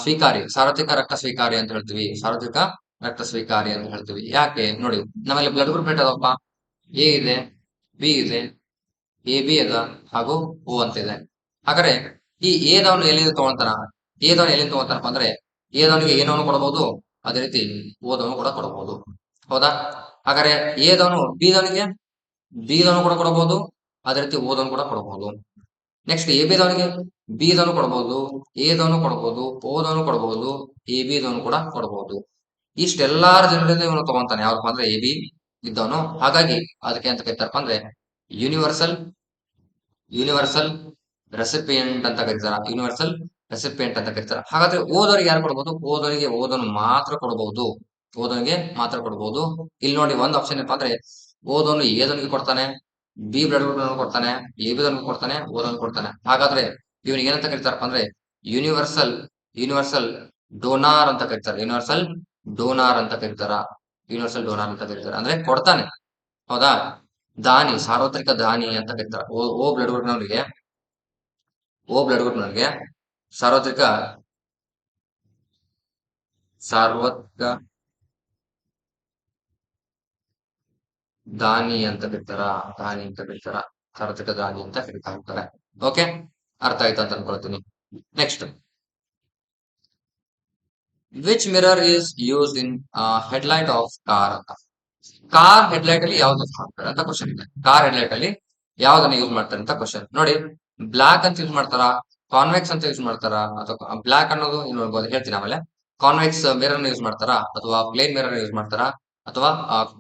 ಸ್ವೀಕಾರಿ, ಸಾರ್ವತ್ರಿಕ ರಕ್ತ ಸ್ವೀಕಾರಿ ಅಂತ ಹೇಳ್ತೀವಿ, ಸಾರ್ವತ್ರಿಕ ರಕ್ತ ಸ್ವೀಕಾರಿ ಅಂತ ಹೇಳ್ತೀವಿ. ಯಾಕೆ ನೋಡಿ, ನಮ್ಮಲ್ಲಿ ಬ್ಲಡ್ ಗ್ರೂಪ್ ಅದಪ್ಪ, ಎ ಇದೆ, ಬಿ ಇದೆ, ಎ ಬಿ ಅದ, ಹಾಗೂ ಓ ಅಂತ ಇದೆ. ಹಾಗಾದ್ರೆ ಈ ಎದವನು ಎಲ್ಲಿಂದ ತಗೊಳ್ತಾನ? ಎದವನು ಎಲ್ಲಿಂದ ತಗೊಳ್ತಾನಪ್ಪ ಅಂದ್ರೆ ಎದವನಿಗೆ ಏನವನು ಕೊಡಬಹುದು, ಅದೇ ರೀತಿ ಓದವನು ಕೂಡ ಕೊಡಬಹುದು, ಹೌದಾ? ಹಾಗಾದ್ರೆ ಎದವನು ಬಿದವನಿಗೆ ಬಿದವನು ಕೂಡ ಕೊಡಬಹುದು, ಅದೇ ರೀತಿ ಓದವನು ಕೂಡ ಕೊಡಬಹುದು. ನೆಕ್ಸ್ಟ್ ಎ ಬಿದವನಿಗೆ ಬಿದವನು ಕೊಡಬಹುದು, ಎದವನು ಕೊಡಬಹುದು, ಓದವನು ಕೊಡಬಹುದು, ಎ ಬಿದವನು ಕೂಡ ಕೊಡಬಹುದು. ಇಷ್ಟೆಲ್ಲಾರ ಜನರಿಂದ ಇವನು ತಗೊಂತಾನೆ, ಯಾವಪ್ಪ ಅಂದ್ರೆ ಎ ಬಿ ಇದ್ದವನು. ಹಾಗಾಗಿ ಅದಕ್ಕೆ ಅಂತ ಕರೀತಾರಪ್ಪ ಅಂದ್ರೆ ಯೂನಿವರ್ಸಲ್ ಯೂನಿವರ್ಸಲ್ ರೆಸಿಪಿಯೆಂಟ್ ಅಂತ ಕರೀತಾರ, ಯೂನಿವರ್ಸಲ್ ರೆಸಿಪಿಯೆಂಟ್ ಅಂತ ಕರೀತಾರ. ಹಾಗಾದ್ರೆ ಓದೋರಿಗೆ ಯಾರು ಕೊಡಬಹುದು? ಓದೋರಿಗೆ ಓದೋನು ಮಾತ್ರ ಕೊಡಬಹುದು, ಓದೋನಿಗೆ ಮಾತ್ರ ಕೊಡಬಹುದು. ಇಲ್ಲಿ ನೋಡಿ ಒಂದ್ ಆಪ್ಷನ್ ಏನಪ್ಪಾ ಅಂದ್ರೆ ಓದೋನು ಏದೋನಿಗೆ ಕೊಡ್ತಾನೆ, ಬಿ ಬ್ಲಡ್ ಗ್ರೂಪ್ ಕೊಡ್ತಾನೆ, ಎ ಬಿದವನಿಗೆ ಕೊಡ್ತಾನೆ, ಓದೋನಿಗೆ ಕೊಡ್ತಾನೆ. ಹಾಗಾದ್ರೆ ಇವನಿಗೆ ಏನಂತ ಕರೀತಾರಪ್ಪ ಅಂದ್ರೆ ಯೂನಿವರ್ಸಲ್ ಯೂನಿವರ್ಸಲ್ ಡೋನಾರ್ ಅಂತ ಕರೀತಾರೆ, ಯೂನಿವರ್ಸಲ್ ಡೋನಾರ್ ಅಂತ ಕರೀತಾರ, ಯೂನಿವರ್ಸಲ್ ಡೋನಾರ್ ಅಂತ ಕರೀತಾರೆ. ಅಂದ್ರೆ ಕೊಡ್ತಾನೆ, ಹೌದಾ? ದಾನಿ, ಸಾರ್ವತ್ರಿಕ ದಾನಿ ಅಂತ ಕರೀತಾರ. ಓ ಬ್ಲಡ್ ಗ್ರೂಪ್ನವರಿಗೆ ಸಾರ್ವತ್ರಿಕ ಸಾರ್ವತ್ರಿಕ ದಾನಿ ಅಂತ ಕರೀತಾರ, ದಾನಿ ಅಂತ ಕರೀತಾರ, ಸಾರ್ವತ್ರಿಕ ದಾನಿ ಅಂತ ಕರೀತಾ ಹೋಗ್ತಾರೆ. ಓಕೆ, ಅರ್ಥ ಆಯ್ತು ಅಂತ ಅನ್ಕೊಳ್ತೀನಿ. Next, which mirror is use in headlight of car ಅಂತ. ಕಾರ್ ಹೆಡ್ಲೈಟ್ ಅಲ್ಲಿ ಯಾವ್ದು ಮಾಡ್ತಾರೆ ಅಂತ ಕ್ವಶನ್ ಇದೆ. ಕಾರ್ ಹೆಡ್ಲೈಟ್ ಅಲ್ಲಿ ಯಾವ್ದನ್ನ ಯೂಸ್ ಮಾಡ್ತಾರೆ ಅಂತ ಕ್ವಶನ್ ನೋಡಿ. ಬ್ಲಾಕ್ ಅಂತ ಯೂಸ್ ಮಾಡ್ತಾರ, ಕಾನ್ವೆಕ್ಸ್ ಅಂತ ಯೂಸ್ ಮಾಡ್ತಾರ, ಅಥವಾ ಬ್ಲಾಕ್ ಅನ್ನೋದು ನೋಡ್ಬೋದು, ಹೇಳ್ತೀನಿ ಆಮೇಲೆ. ಕಾನ್ವೆಕ್ಸ್ ಮಿರರ್ ನ ಯೂಸ್ ಮಾಡ್ತಾರ, ಅಥವಾ ಪ್ಲೇನ್ ಮಿರರ್ ಯೂಸ್ ಮಾಡ್ತಾರ, ಅಥವಾ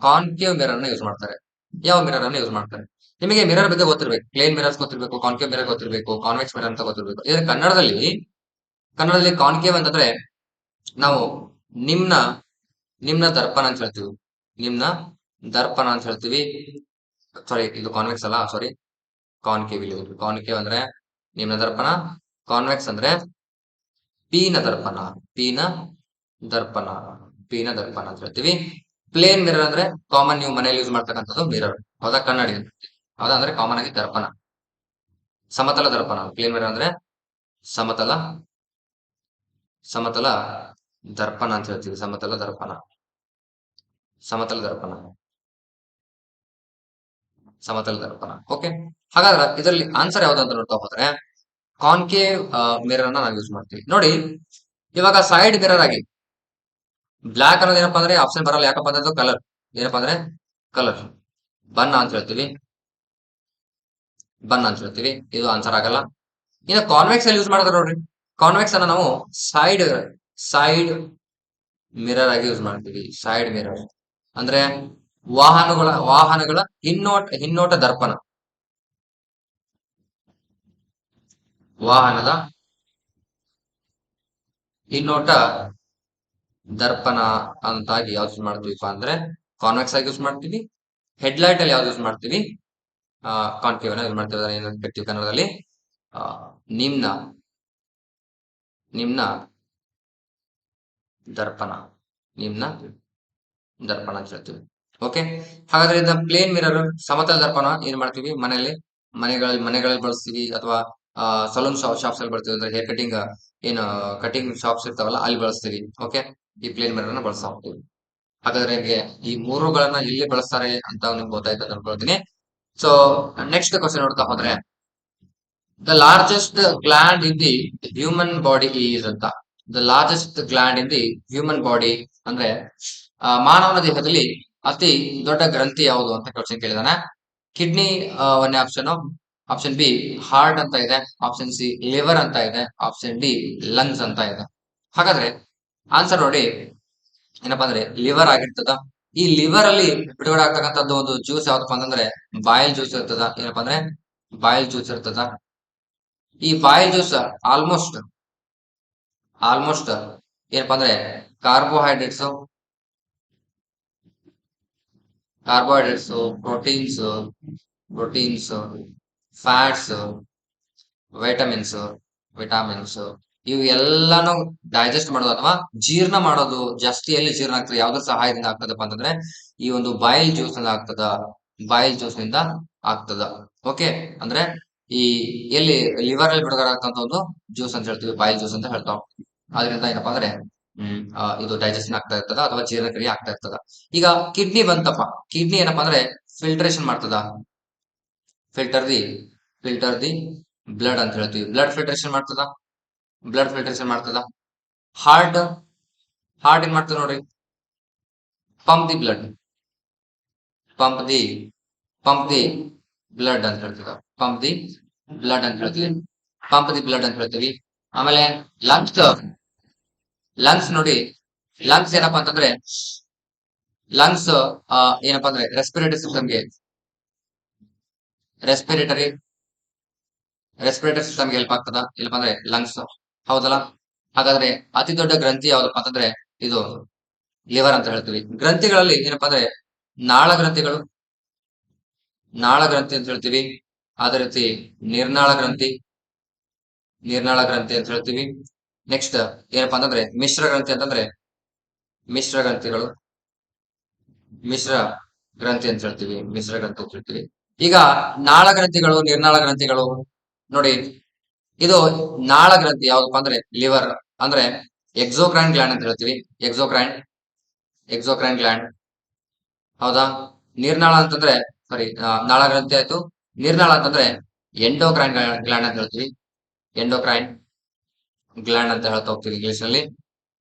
ಕಾನ್ಕೇವ್ ಮಿರರ್ ನ ಯೂಸ್ ಮಾಡ್ತಾರೆ. ಯಾವ ಮಿರರ್ ಅನ್ನ ಯೂಸ್ ಮಾಡ್ತಾರೆ? ನಿಮಗೆ ಮಿರರ್ ಬಗ್ಗೆ ಗೊತ್ತಿರ್ಬೇಕು, ಪ್ಲೇನ್ ಮಿರರ್ಸ್ ಗೊತ್ತಿರ್ಬೇಕು, ಕಾನ್ಕೇವ್ ಮಿರರ್ ಗೊತ್ತಿರ್ಬೇಕು, ಕಾನ್ವೆಕ್ಸ್ ಮಿರರ್ ಅಂತ ಗೊತ್ತಿರ್ಬೇಕು. ಇದ್ರ ಕನ್ನಡದಲ್ಲಿ ಕಾನ್ಕೇವ್ ಅಂತಂದ್ರೆ ನಾವು ನಿಮ್ನ ನಿಮ್ನ ದರ್ಪಣ ಅಂತ ಹೇಳ್ತೀವಿ, ನಿಮ್ನ ದರ್ಪಣ ಅಂತ ಹೇಳ್ತೀವಿ. ಸಾರಿ, ಇದು ಕಾನ್ವೆಕ್ಸ್ ಅಲ್ಲ, ಸಾರಿ, ಕಾನ್ಕೇವ್. ಇಲ್ಲಿ ಕಾನ್ಕೇವ್ ಅಂದ್ರೆ ನಿಮ್ನ ದರ್ಪಣ, ಕಾನ್ವೆಕ್ಸ್ ಅಂದ್ರೆ ಪೀನ ದರ್ಪಣ, ಪೀನ ದರ್ಪಣ, ಪೀನ ದರ್ಪಣ ಅಂತ ಹೇಳ್ತೀವಿ. ಪ್ಲೇನ್ ಮಿರರ್ ಅಂದ್ರೆ ಕಾಮನ್ ನೀವು ಮನೆಯಲ್ಲಿ ಯೂಸ್ ಮಾಡ್ತಕ್ಕಂಥದ್ದು ಮಿರರ್, ಹೌದಾ? ಕನ್ನಡಿ, ಹೌದಾ? ಅಂದ್ರೆ ಕಾಮನ್ ಆಗಿ ದರ್ಪಣ, ಸಮತಲ ದರ್ಪಣ. ಪ್ಲೇನ್ ಮಿರರ್ ಅಂದ್ರೆ ಸಮತಲ ಸಮತಲ ದರ್ಪಣ ಅಂತ ಹೇಳ್ತೀವಿ, ಸಮತಲ ದರ್ಪಣ, ಸಮತಲ ದರ್ಪಣ, ಸಮತಲ ದರ್ಪಣ. ಓಕೆ, ಹಾಗಾದ್ರೆ ಇದರಲ್ಲಿ ಆನ್ಸರ್ ಯಾವ್ದು ಅಂತ ನೋಡ್ತಾ ಹೋದ್ರೆ ಕಾನ್ಕೇವ್ ಮಿರರ್ ಅನ್ನ ನಾವು ಯೂಸ್ ಮಾಡ್ತೀವಿ. ನೋಡಿ, ಇವಾಗ ಸೈಡ್ ಮಿರರ್ ಆಗಿ ಬ್ಲಾಕ್ ಅನ್ನೋದು ಏನಪ್ಪಾ ಅಂದ್ರೆ ಆಪ್ಷನ್ ಬರಲ್ಲ, ಯಾಕಪ್ಪ ಅಂದ್ರೆ ಕಲರ್, ಏನಪ್ಪಾ ಅಂದ್ರೆ ಕಲರ್. ಬನ್ ಅಂತ ಹೇಳ್ತೀವಿ, ಬನ್ ಅಂತ ಹೇಳ್ತೀವಿ. ಇದು ಆನ್ಸರ್ ಆಗಲ್ಲ. ಇನ್ನು ಕಾನ್ವೆಕ್ಸ್ ಅಲ್ಲಿ ಯೂಸ್ ಮಾಡಿದ್ರೆ ನೋಡ್ರಿ, ಕಾನ್ವೆಕ್ಸ್ ಅನ್ನ ನಾವು ಸೈಡ್ ಸೈಡ್ ಮಿರರ್ ಆಗಿ ಯೂಸ್ ಮಾಡ್ತೀವಿ. ಸೈಡ್ ಮಿರರ್ ಅಂದ್ರೆ ವಾಹನಗಳ ಹಿನ್ನೋಟ ದರ್ಪಣ, ವಾಹನದ ಹಿನ್ನೋಟ ದರ್ಪಣ ಅಂತಾಗಿ ಯಾವ್ದು ಯೂಸ್ ಮಾಡ್ತೀವಿಪ್ಪ ಅಂದ್ರೆ ಕಾನ್ವೆಕ್ಸ್ ಆಗಿ ಯೂಸ್ ಮಾಡ್ತೀವಿ. ಹೆಡ್ಲೈಟ್ ಅಲ್ಲಿ ಯಾವ್ದು ಯೂಸ್ ಮಾಡ್ತೀವಿ, ಕಾನ್ಕೇವ್ ಅನ್ನ ಯೂಸ್ ಮಾಡ್ತೀವಿ. ಅದನ್ನ ಏನ್ ಹೇಳ್ತೀವಿ ಕನ್ನಡದಲ್ಲಿ, ನಿಮ್ನ ನಿಮ್ನ ದರ್ಪಣ, ನಿಮ್ನ ದರ್ಪಣ ಅಂತ ಹೇಳ್ತೀವಿ. ಓಕೆ, ಹಾಗಾದ್ರೆ ಇದನ್ನ ಪ್ಲೇನ್ ಮಿರರ್, ಸಮತಲ ದರ್ಪಣ ಏನ್ ಮಾಡ್ತೀವಿ ಮನೆಗಳಲ್ಲಿ ಬಳಸ್ತೀವಿ, ಅಥವಾ ಸಲೂನ್ ಶಾಪ್ಸ್ ಅಲ್ಲಿ ಬಳಸ್ತೀವಿ. ಅಂದ್ರೆ ಹೇರ್ ಕಟಿಂಗ್ ಏನು ಕಟಿಂಗ್ ಶಾಪ್ಸ್ ಇರ್ತಾವಲ್ಲ ಅಲ್ಲಿ ಬಳಸ್ತೀವಿ. ಓಕೆ, ಈ ಪ್ಲೇನ್ ಮಿರರ್ ನ ಬಳಸ್ತಾ ಹೋಗ್ತೀವಿ. ಹಾಗಾದ್ರೆ ನಿಮ್ಗೆ ಈ ಮೂರುಗಳನ್ನ ಎಲ್ಲಿ ಬಳಸ್ತಾರೆ ಅಂತ ನಿಮ್ಗೆ ಗೊತ್ತಾಯ್ತು ಅಂತ ಅನ್ಕೊಳ್ತೀನಿ. ಸೊ ನೆಕ್ಸ್ಟ್ ಕ್ವಶನ್ ನೋಡ್ತಾ ಹೋದ್ರೆ, the largest gland in the human body is ಅಂತ. The largest gland in the human body ಅಂದ್ರೆ ಮಾನವನ ದೇಹದಲ್ಲಿ ಅತಿ ದೊಡ್ಡ ಗ್ರಂಥಿ ಯಾವುದು ಅಂತ ಕ್ವಶನ್ ಕೇಳಿದಾನೆ. ಕಿಡ್ನಿ ಒಂದೇ ಆಪ್ಷನ್, ಆಪ್ಷನ್ ಬಿ ಹಾರ್ಟ್ ಅಂತ ಇದೆ, ಆಪ್ಷನ್ ಸಿ ಲಿವರ್ ಅಂತ ಇದೆ, ಆಪ್ಷನ್ ಡಿ ಲಂಗ್ಸ್ ಅಂತ ಇದೆ. ಹಾಗಾದ್ರೆ ಆನ್ಸರ್ ನೋಡಿ ಏನಪ್ಪಾ ಅಂದ್ರೆ ಲಿವರ್ ಆಗಿರ್ತದ. ಈ ಲಿವರ್ ಅಲ್ಲಿ ಬಿಡುಗಡೆ ಆಗ್ತಕ್ಕಂಥದ್ದು ಒಂದು ಜ್ಯೂಸ್ ಯಾವ್ದಪ್ಪ ಅಂತಂದ್ರೆ ಬಾಯಿಲ್ ಜ್ಯೂಸ್ ಇರ್ತದ. ಏನಪ್ಪಾ ಅಂದ್ರೆ ಬಾಯಿಲ್ ಜ್ಯೂಸ್ ಇರ್ತದ. ಈ ಬಾಯಿಲ್ ಜ್ಯೂಸ್ ಆಲ್ಮೋಸ್ಟ್ ಏನಪ್ಪಾ ಅಂದ್ರೆ ಕಾರ್ಬೋಹೈಡ್ರೇಟ್ಸ್, ಪ್ರೋಟೀನ್ಸ್, ಫ್ಯಾಟ್ಸ್, ವಿಟಾಮಿನ್ಸ್ ಇವು ಎಲ್ಲಾನು ಡೈಜೆಸ್ಟ್ ಮಾಡೋದು ಅಥವಾ ಜೀರ್ಣ ಮಾಡೋದು ಜಾಸ್ತಿ ಎಲ್ಲಿ ಜೀರ್ಣ ಆಗ್ತದೆ, ಯಾವ್ದ್ರ ಸಹಾಯದಿಂದ ಆಗ್ತದಪ್ಪ ಅಂತಂದ್ರೆ ಈ ಒಂದು ಬಾಯಿಲ್ ಜ್ಯೂಸ್ ನಿಂದ ಆಗ್ತದ. ಬಾಯಿಲ್ ಜ್ಯೂಸ್ ನಿಂದ ಆಗ್ತದ. ಓಕೆ, ಅಂದ್ರೆ ಈ ಎಲ್ಲಿ ಲಿವರ್ ಅಲ್ಲಿ ಬಿಡುಗಡೆ ಆಗ್ತಂತ ಒಂದು ಜ್ಯೂಸ್ ಅಂತ ಹೇಳ್ತೀವಿ, ಬಾಯಿಲ್ ಜ್ಯೂಸ್ ಅಂತ ಹೇಳ್ತಾವ್. ಅದರಿಂದ ಏನಪ್ಪಾ ಅಂದ್ರೆ ಇದು ಡೈಜೆಷನ್ ಆಗ್ತಾ ಇರ್ತದ ಅಥವಾ ಜೀರ್ಣಕ್ರಿಯೆ ಆಗ್ತಾ ಇರ್ತದ. ಈಗ ಕಿಡ್ನಿ ಬಂತಪ್ಪ, ಕಿಡ್ನಿ ಏನಪ್ಪಾ ಅಂದ್ರೆ ಫಿಲ್ಟ್ರೇಷನ್ ಮಾಡ್ತದ. ಫಿಲ್ಟರ್ ದಿ ಬ್ಲಡ್ ಅಂತ ಹೇಳ್ತೀವಿ, ಬ್ಲಡ್ ಫಿಲ್ಟ್ರೇಷನ್ ಮಾಡ್ತದ. ಹಾರ್ಟ್ ಏನ್ ಮಾಡ್ತದ ನೋಡ್ರಿ, ಪಂಪ್ ದಿ ಬ್ಲಡ್ ಅಂತ ಹೇಳ್ತದ. ಪಂಪ್ ದಿ ಬ್ಲಡ್ ಅಂತ ಹೇಳ್ತೀವಿ. ಆಮೇಲೆ ಲಂಗ್ಸ್ ನೋಡಿ, ಲಂಗ್ಸ್ ಏನಪ್ಪಾ ಅಂತಂದ್ರೆ ಲಂಗ್ಸ್ ಏನಪ್ಪಾ ಅಂದ್ರೆ ರೆಸ್ಪಿರೇಟರಿ ಸಿಸ್ಟಮ್ಗೆ ಹೆಲ್ಪ್ ಆಗ್ತದ. ಇಲ್ಲಪ್ಪ ಅಂದ್ರೆ ಲಂಗ್ಸ್, ಹೌದಲ್ಲ. ಹಾಗಾದ್ರೆ ಅತಿ ದೊಡ್ಡ ಗ್ರಂಥಿ ಯಾವ್ದಪ್ಪ ಅಂತಂದ್ರೆ ಇದು ಲಿವರ್ ಅಂತ ಹೇಳ್ತೀವಿ. ಗ್ರಂಥಿಗಳಲ್ಲಿ ಏನಪ್ಪಾ ಅಂದ್ರೆ ನಾಳ ಗ್ರಂಥಿ ಅಂತ ಹೇಳ್ತೀವಿ. ಅದೇ ರೀತಿ ನಿರ್ನಾಳ ಗ್ರಂಥಿ ಅಂತ ಹೇಳ್ತೀವಿ. ನೆಕ್ಸ್ಟ್ ಏನಪ್ಪಾ ಅಂತಂದ್ರೆ ಮಿಶ್ರ ಗ್ರಂಥಿ ಮಿಶ್ರ ಗ್ರಂಥಿ ಅಂತ ಹೇಳ್ತೀವಿ. ಈಗ ನಾಳ ಗ್ರಂಥಿಗಳು, ನಿರ್ನಾಳ ಗ್ರಂಥಿಗಳು ನೋಡಿ, ಇದು ನಾಳ ಗ್ರಂಥಿ ಯಾವ್ದಪ್ಪ ಅಂದ್ರೆ ಲಿವರ್ ಅಂದ್ರೆ ಎಕ್ಸೋಕ್ರೈನ್ ಗ್ಲ್ಯಾಂಡ್ ಅಂತ ಹೇಳ್ತೀವಿ. ಎಕ್ಸೋಕ್ರೈನ್ ಗ್ಲ್ಯಾಂಡ್, ಹೌದಾ. ನಿರ್ನಾಳ ಅಂತಂದ್ರೆ ನಾಳ ಗ್ರಂಥಿ ಆಯ್ತು. ನಿರ್ನಾಳ ಅಂತಂದ್ರೆ ಎಂಡೋಕ್ರೈನ್ ಗ್ಲ್ಯಾಂಡ್ ಅಂತ ಹೇಳ್ತೀವಿ. ಎಂಡೋಕ್ರೈನ್ ಗ್ಲ್ಯಾಂಡ್ ಅಂತ ಹೇಳ್ತಾ ಹೋಗ್ತೀವಿ ಇಂಗ್ಲಿಷ್ ನಲ್ಲಿ.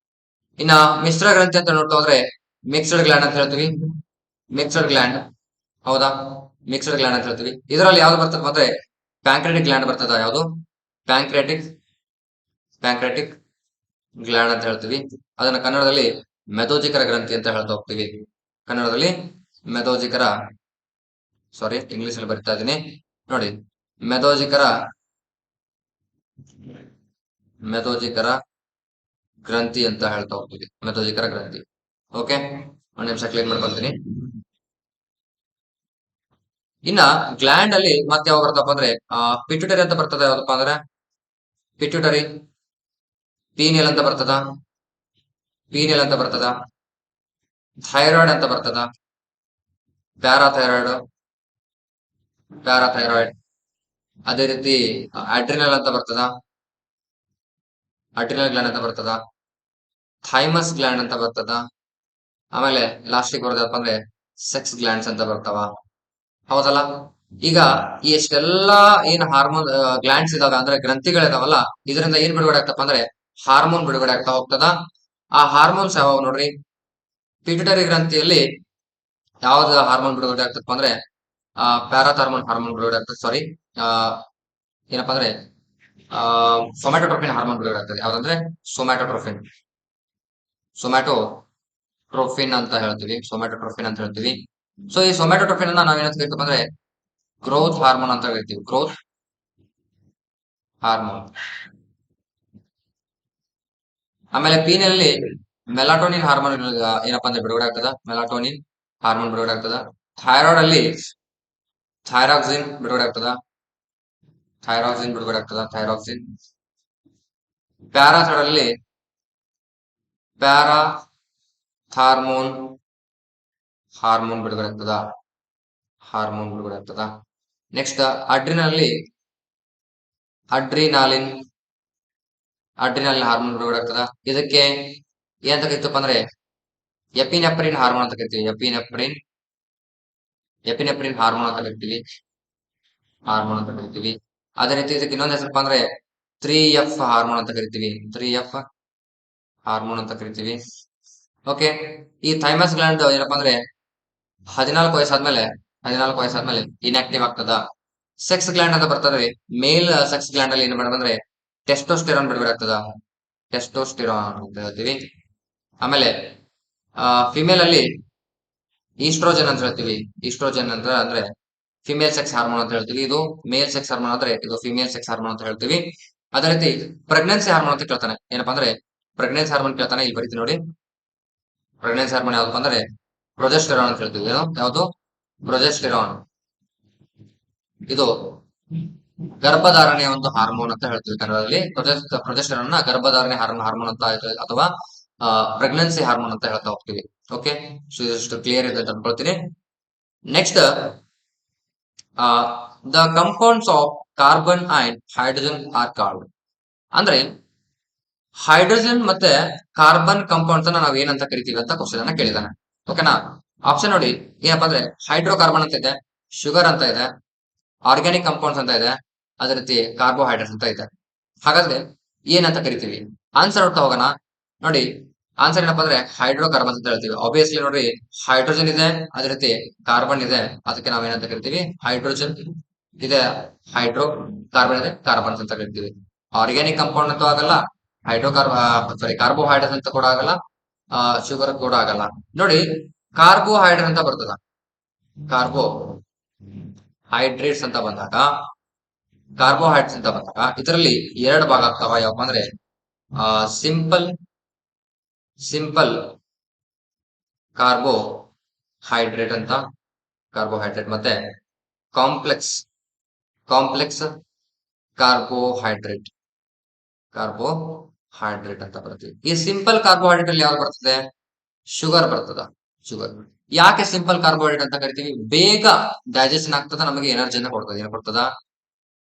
ಇನ್ನ ಮಿಶ್ರ ಗ್ರಂಥಿ ಅಂತ ನೋಡ್ತಾ ಹೋದ್ರೆ ಮಿಕ್ಸ್ಡ್ ಗ್ಲ್ಯಾಂಡ್ ಅಂತ ಹೇಳ್ತೀವಿ. ಹೌದಾ, ಮಿಕ್ಸ್ಡ್ ಗ್ಲ್ಯಾಂಡ್ ಅಂತ ಹೇಳ್ತೀವಿ. ಇದರಲ್ಲಿ ಯಾವ್ದು ಬರ್ತದೆ ಅಂದ್ರೆ ಪ್ಯಾಂಕ್ರೆಟಿಕ್ ಗ್ಲ್ಯಾಂಡ್ ಬರ್ತದ. ಯಾವುದು ಪ್ಯಾಂಕ್ರೆಟಿಕ್ ಗ್ಲ್ಯಾಂಡ್ ಅಂತ ಹೇಳ್ತೀವಿ. ಅದನ್ನ ಕನ್ನಡದಲ್ಲಿ ಮೆದೋಜಿಕರ ಗ್ರಂಥಿ ಅಂತ ಹೇಳ್ತಾ ಹೋಗ್ತೀವಿ. ಕನ್ನಡದಲ್ಲಿ ಇಂಗ್ಲಿಷ್ ಅಲ್ಲಿ ಬರಿತಾ ಇದೀನಿ ನೋಡಿ, ಮೆದೋಜಿಕರ ಗ್ರಂಥಿ ಅಂತ ಹೇಳ್ತಾ ಹೋಗ್ತೀವಿ. ಮೆದೋಜಿಕರ ಗ್ರಂಥಿ. ಓಕೆ, ಒಂದ್ ನಿಮಿಷ ಕ್ಲೀನ್ ಮಾಡ್ಕೊಳ್ತೀನಿ. ಇನ್ನ ಗ್ಲ್ಯಾಂಡ್ ಅಲ್ಲಿ ಮತ್ತೆ ಯಾವ ಬರ್ತಪ್ಪ ಅಂದ್ರೆ ಪಿಟ್ಯೂಟರಿ ಅಂತ ಬರ್ತದ. ಯಾವ್ದಪ್ಪ ಅಂದ್ರೆ ಪಿಟ್ಯೂಟರಿ, ಪೀನಿಯಲ್ ಅಂತ ಬರ್ತದ. ಥೈರಾಯ್ಡ್ ಅಂತ ಬರ್ತದ. ಪ್ಯಾರಾಥೈರಾಯ್ಡ್, ಅದೇ ರೀತಿ ಅಡ್ರಿನಲ್ ಅಂತ ಬರ್ತದ. ಅಡ್ರಿನಲ್ ಗ್ಲ್ಯಾಂಡ್ ಅಂತ ಬರ್ತದ. ಥೈಮಸ್ ಗ್ಲ್ಯಾಂಡ್ ಅಂತ ಬರ್ತದ. ಆಮೇಲೆ ಲಾಸ್ಟಿಗೆ ಬರೋದಪ್ಪ ಅಂದ್ರೆ ಸೆಕ್ಸ್ ಗ್ಲ್ಯಾಂಡ್ಸ್ ಅಂತ ಬರ್ತಾವ, ಹೌದಲ್ಲ. ಈಗ ಈ ಎಷ್ಟೆಲ್ಲಾ ಏನ್ ಹಾರ್ಮೋನ್ ಗ್ಲ್ಯಾಂಡ್ಸ್ ಇದಾವೆ ಅಂದ್ರೆ ಗ್ರಂಥಿಗಳಿದಾವಲ್ಲ, ಇದರಿಂದ ಏನ್ ಬಿಡುಗಡೆ ಆಗ್ತಪ್ಪ ಅಂದ್ರೆ ಹಾರ್ಮೋನ್ ಬಿಡುಗಡೆ ಆಗ್ತಾ ಹೋಗ್ತದ. ಆ ಹಾರ್ಮೋನ್ಸ್ ಯಾವಾಗ ನೋಡ್ರಿ, ಪಿಟ್ಯೂಟರಿ ಗ್ರಂಥಿಯಲ್ಲಿ ಯಾವ್ದು ಹಾರ್ಮೋನ್ ಬಿಡುಗಡೆ ಆಗ್ತಪ್ಪ ಅಂದ್ರೆ ಪ್ಯಾರಾಥಾರ್ಮೋನ್ ಹಾರ್ಮೋನ್ ಬಿಡುಗಡೆ ಆಗ್ತದೆ. ಸಾರಿ, ಏನಪ್ಪಾ ಅಂದ್ರೆ ಸೊಮ್ಯಾಟೋಟ್ರೋಪಿನ್ ಹಾರ್ಮೋನ್ ಬಿಡುಗಡೆ ಆಗ್ತದೆ. ಯಾವ್ದಂದ್ರೆ ಸೊಮ್ಯಾಟೋಟ್ರೋಪಿನ್ ಸೊಮ್ಯಾಟೋಟ್ರೋಫಿನ್ ಅಂತ ಹೇಳ್ತೀವಿ. ಸೊಮ್ಯಾಟೋಟ್ರೋಫಿನ್ ಅಂತ ಹೇಳ್ತೀವಿ. ಸೊ ಈ ಸೊಮ್ಯಾಟೋಟ್ರೋಫಿನ್ ಅನ್ನ ನಾವೇನಂತ ಕರಿತೀವಿ ಅಂದ್ರೆ ಗ್ರೋತ್ ಹಾರ್ಮೋನ್ ಅಂತ ಹೇಳ್ತೀವಿ. Growth hormone. ಆಮೇಲೆ ಪೀನಲ್ಲಿ ಮೆಲಾಟೋನಿನ್ ಹಾರ್ಮೋನ್ ಏನಪ್ಪಾ ಅಂದ್ರೆ ಬಿಡುಗಡೆ ಆಗ್ತದ. ಮೆಲಾಟೋನಿನ್ ಹಾರ್ಮೋನ್ ಬಿಡುಗಡೆ ಆಗ್ತದ. ಥೈರಾಯ್ಡ್ ಅಲ್ಲಿ ಥೈರಾಕ್ಸಿನ್ ಬಿಡುಗಡೆ ಆಗ್ತದ. ಥೈರಾಕ್ಸಿನ್. ಪ್ಯಾರಾಥೈರಾಯ್ಡ್ ಅಲ್ಲಿ ಪ್ಯಾರಾಥಾರ್ಮೋನ್ ಹಾರ್ಮೋನ್ ಬಿಡುಗಡೆ ಆಗ್ತದ. ನೆಕ್ಸ್ಟ್ ಅಡ್ರಿನಾಲಿನ್ ಹಾರ್ಮೋನ್ ಬಿಡುಗಡೆ ಆಗ್ತದ. ಇದಕ್ಕೆ ಏನಂತ ಕರಿತಪ್ಪ ಅಂದ್ರೆ ಎಪಿನೆಫ್ರಿನ್ ಹಾರ್ಮೋನ್ ಅಂತ ಕರಿತೀವಿ. ಎಪಿನೆಫ್ರಿನ್ ಹಾರ್ಮೋನ್ ಅಂತ ಕರಿತೀವಿ. ಅದೇ ರೀತಿ ಇದಕ್ಕೆ ಇನ್ನೊಂದು ಹೆಸರಪ್ಪ ಅಂದ್ರೆ 3F ಹಾರ್ಮೋನ್ ಅಂತ ಕರಿತೀವಿ. 3F ಹಾರ್ಮೋನ್ ಅಂತ ಕರಿತೀವಿ. ಓಕೆ, ಈ ಥೈಮಸ್ ಗ್ಲ್ಯಾಂಡ್ ಏನಪ್ಪಾ ಅಂದ್ರೆ 14 ವಯಸ್ಸಾದ್ಮೇಲೆ ಇನ್ಆಕ್ಟಿವ್ ಆಗ್ತದ. ಸೆಕ್ಸ್ ಗ್ಲ್ಯಾಂಡ್ ಅಂತ ಬರ್ತದೆ. ಮೇಲ್ ಸೆಕ್ಸ್ ಗ್ಲ್ಯಾಂಡ್ ಅಲ್ಲಿ ಏನ್ ಮಾಡಬಂದ್ರೆ ಟೆಸ್ಟೋಸ್ಟೆರಾನ್ ಬಿಡುಗಡೆ ಆಗ್ತದ. ಟೆಸ್ಟೋಸ್ಟೆರಾನ್ ಅಂತ ಹೇಳ್ತೀವಿ. ಆಮೇಲೆ ಫಿಮೇಲ್ ಅಲ್ಲಿ ಈಸ್ಟ್ರೋಜನ್ ಅಂತ ಹೇಳ್ತೀವಿ. ಈಸ್ಟ್ರೋಜನ್ ಅಂತ ಅಂದ್ರೆ ಫಿಮೇಲ್ ಸೆಕ್ಸ್ ಹಾರ್ಮೋನ್ ಅಂತ ಹೇಳ್ತೀವಿ. ಇದು ಮೇಲ್ ಸೆಕ್ಸ್ ಹಾರ್ಮೋನ್ ಅಂದ್ರೆ ಇದು ಫಿಮೇಲ್ ಸೆಕ್ಸ್ ಹಾರ್ಮೋನ್ ಅಂತ ಹೇಳ್ತೀವಿ. ಅದೇ ರೀತಿ ಪ್ರೆಗ್ನೆನ್ಸಿ ಹಾರ್ಮೋನ್ ಅಂತ ಕೇಳ್ತಾನೆ. ಏನಪ್ಪಾ ಅಂದ್ರೆ ಪ್ರೆಗ್ನೆನ್ಸಿ ಹಾರ್ಮೋನ್ ಕೇಳ್ತಾನೆ. ಇಲ್ಲಿ ಬರೀತೀನಿ ನೋಡಿ. ಪ್ರೆಗ್ನೆನ್ಸಿ ಹಾರ್ಮೋನ್ ಯಾವ್ದಪ್ಪ ಅಂದ್ರೆ ಪ್ರೊಜೆಸ್ಟೆರಾನ್ ಅಂತ ಹೇಳ್ತೀವಿ. ಯಾವುದು? ಪ್ರೊಜೆಸ್ಟೆರಾನ್. ಇದು ಗರ್ಭಧಾರಣೆಯ ಒಂದು ಹಾರ್ಮೋನ್ ಅಂತ ಹೇಳ್ತೀವಿ ಕನ್ನಡದಲ್ಲಿ. ಪ್ರೊಜೆಸ್ಟೆರಾನ್ ನ ಗರ್ಭಧಾರಣೆ ಹಾರ್ಮೋನ್ ಅಂತ ಅಥವಾ ಪ್ರೆಗ್ನೆನ್ಸಿ ಹಾರ್ಮೋನ್ ಅಂತ ಹೇಳ್ತಾ ಹೋಗ್ತೀವಿ. ಓಕೆ, ಸೊ ಇಷ್ಟು ಕ್ಲಿಯರ್ ಇದೆ ಅಂತ ಅನ್ಕೊಳ್ತೀನಿ. Next, the compounds of carbon and hydrogen are called. ಅಂದ್ರೆ ಹೈಡ್ರೋಜನ್ ಮತ್ತೆ ಕಾರ್ಬನ್ ಕಂಪೌಂಡ್ಸ್ ಅನ್ನ ನಾವ್ ಏನಂತ ಕರಿತೀವಿ ಅಂತ ಕ್ವಶನ್ ಅನ್ನ ಕೇಳಿದಾನೆ. ಓಕೆನಾ? ಆಪ್ಷನ್ ನೋಡಿ. ಏನಪ್ಪಾ ಅಂದ್ರೆ ಹೈಡ್ರೋಕಾರ್ಬನ್ ಅಂತ ಇದೆ, ಶುಗರ್ ಅಂತ ಇದೆ, ಆರ್ಗ್ಯಾನಿಕ್ ಕಂಪೌಂಡ್ಸ್ ಅಂತ ಇದೆ, ಅದೇ ರೀತಿ ಕಾರ್ಬೋಹೈಡ್ರೇಟ್ಸ್ ಅಂತ ಇದೆ. ಹಾಗಾದ್ರೆ ಏನಂತ ಕರಿತೀವಿ? ಆನ್ಸರ್ ನೋಡ್ತಾ ಹೋಗೋಣ. ನೋಡಿ, ಆನ್ಸರ್ ಏನಪ್ಪಾ ಅಂದ್ರೆ ಹೈಡ್ರೋಕಾರ್ಬನ್ ಅಂತ ಹೇಳ್ತೀವಿ. ಆಬ್ವಿಯಸ್ಲಿ ನೋಡ್ರಿ, ಹೈಡ್ರೋಜನ್ ಇದೆ, ಅದೇ ರೀತಿ ಕಾರ್ಬನ್ ಇದೆ, ಅದಕ್ಕೆ ನಾವೇನಂತ ಕರಿತೀವಿ? ಹೈಡ್ರೋಜನ್ ಇದೆ, ಹೈಡ್ರೋ ಕಾರ್ಬನ್ ಇದೆ, ಕಾರ್ಬನ್ಸ್ ಅಂತ ಕರಿತೀವಿ. ಆರ್ಗ್ಯಾನಿಕ್ ಕಂಪೌಂಡ್ ಅಂತೂ ಆಗಲ್ಲ, ಕಾರ್ಬೋಹೈಡ್ರೇಟ್ ಅಂತ ಕೂಡ ಆಗಲ್ಲ, ಶುಗರ್ ಕೂಡ ಆಗಲ್ಲ. ನೋಡಿ, ಕಾರ್ಬೋಹೈಡ್ರೇಟ್ ಅಂತ ಬರ್ತದ. ಕಾರ್ಬೋಹೈಡ್ರೇಟ್ಸ್ ಅಂತ ಬಂದಾಗ ಇದರಲ್ಲಿ 2 ಭಾಗ ಆಗ್ತಾವ. ಯಾವಪ್ಪ ಅಂದ್ರೆ ಸಿಂಪಲ್ ಕಾರ್ಬೋಹೈಡ್ರೇಟ್ ಅಂತ, ಕಾರ್ಬೋಹೈಡ್ರೇಟ್ ಮತ್ತೆ ಕಾಂಪ್ಲೆಕ್ಸ್ ಕಾರ್ಬೋಹೈಡ್ರೇಟ್ ಅಂತ ಬರ್ತದೆ. ಈ ಸಿಂಪಲ್ ಕಾರ್ಬೋಹೈಡ್ರೇಟ್ ಅಲ್ಲಿ ಯಾವ್ದು ಬರ್ತದೆ? ಶುಗರ್ ಬರ್ತದ. ಶುಗರ್. ಯಾಕೆ ಸಿಂಪಲ್ ಕಾರ್ಬೋಹೈಡ್ರೇಟ್ ಅಂತ ಕರಿತೀವಿ? ಬೇಗ ಡೈಜೆಷನ್ ಆಗ್ತದ, ನಮಗೆ ಎನರ್ಜಿನ ಕೊಡ್ತದೆ. ಏನ್ ಕೊಡ್ತದ?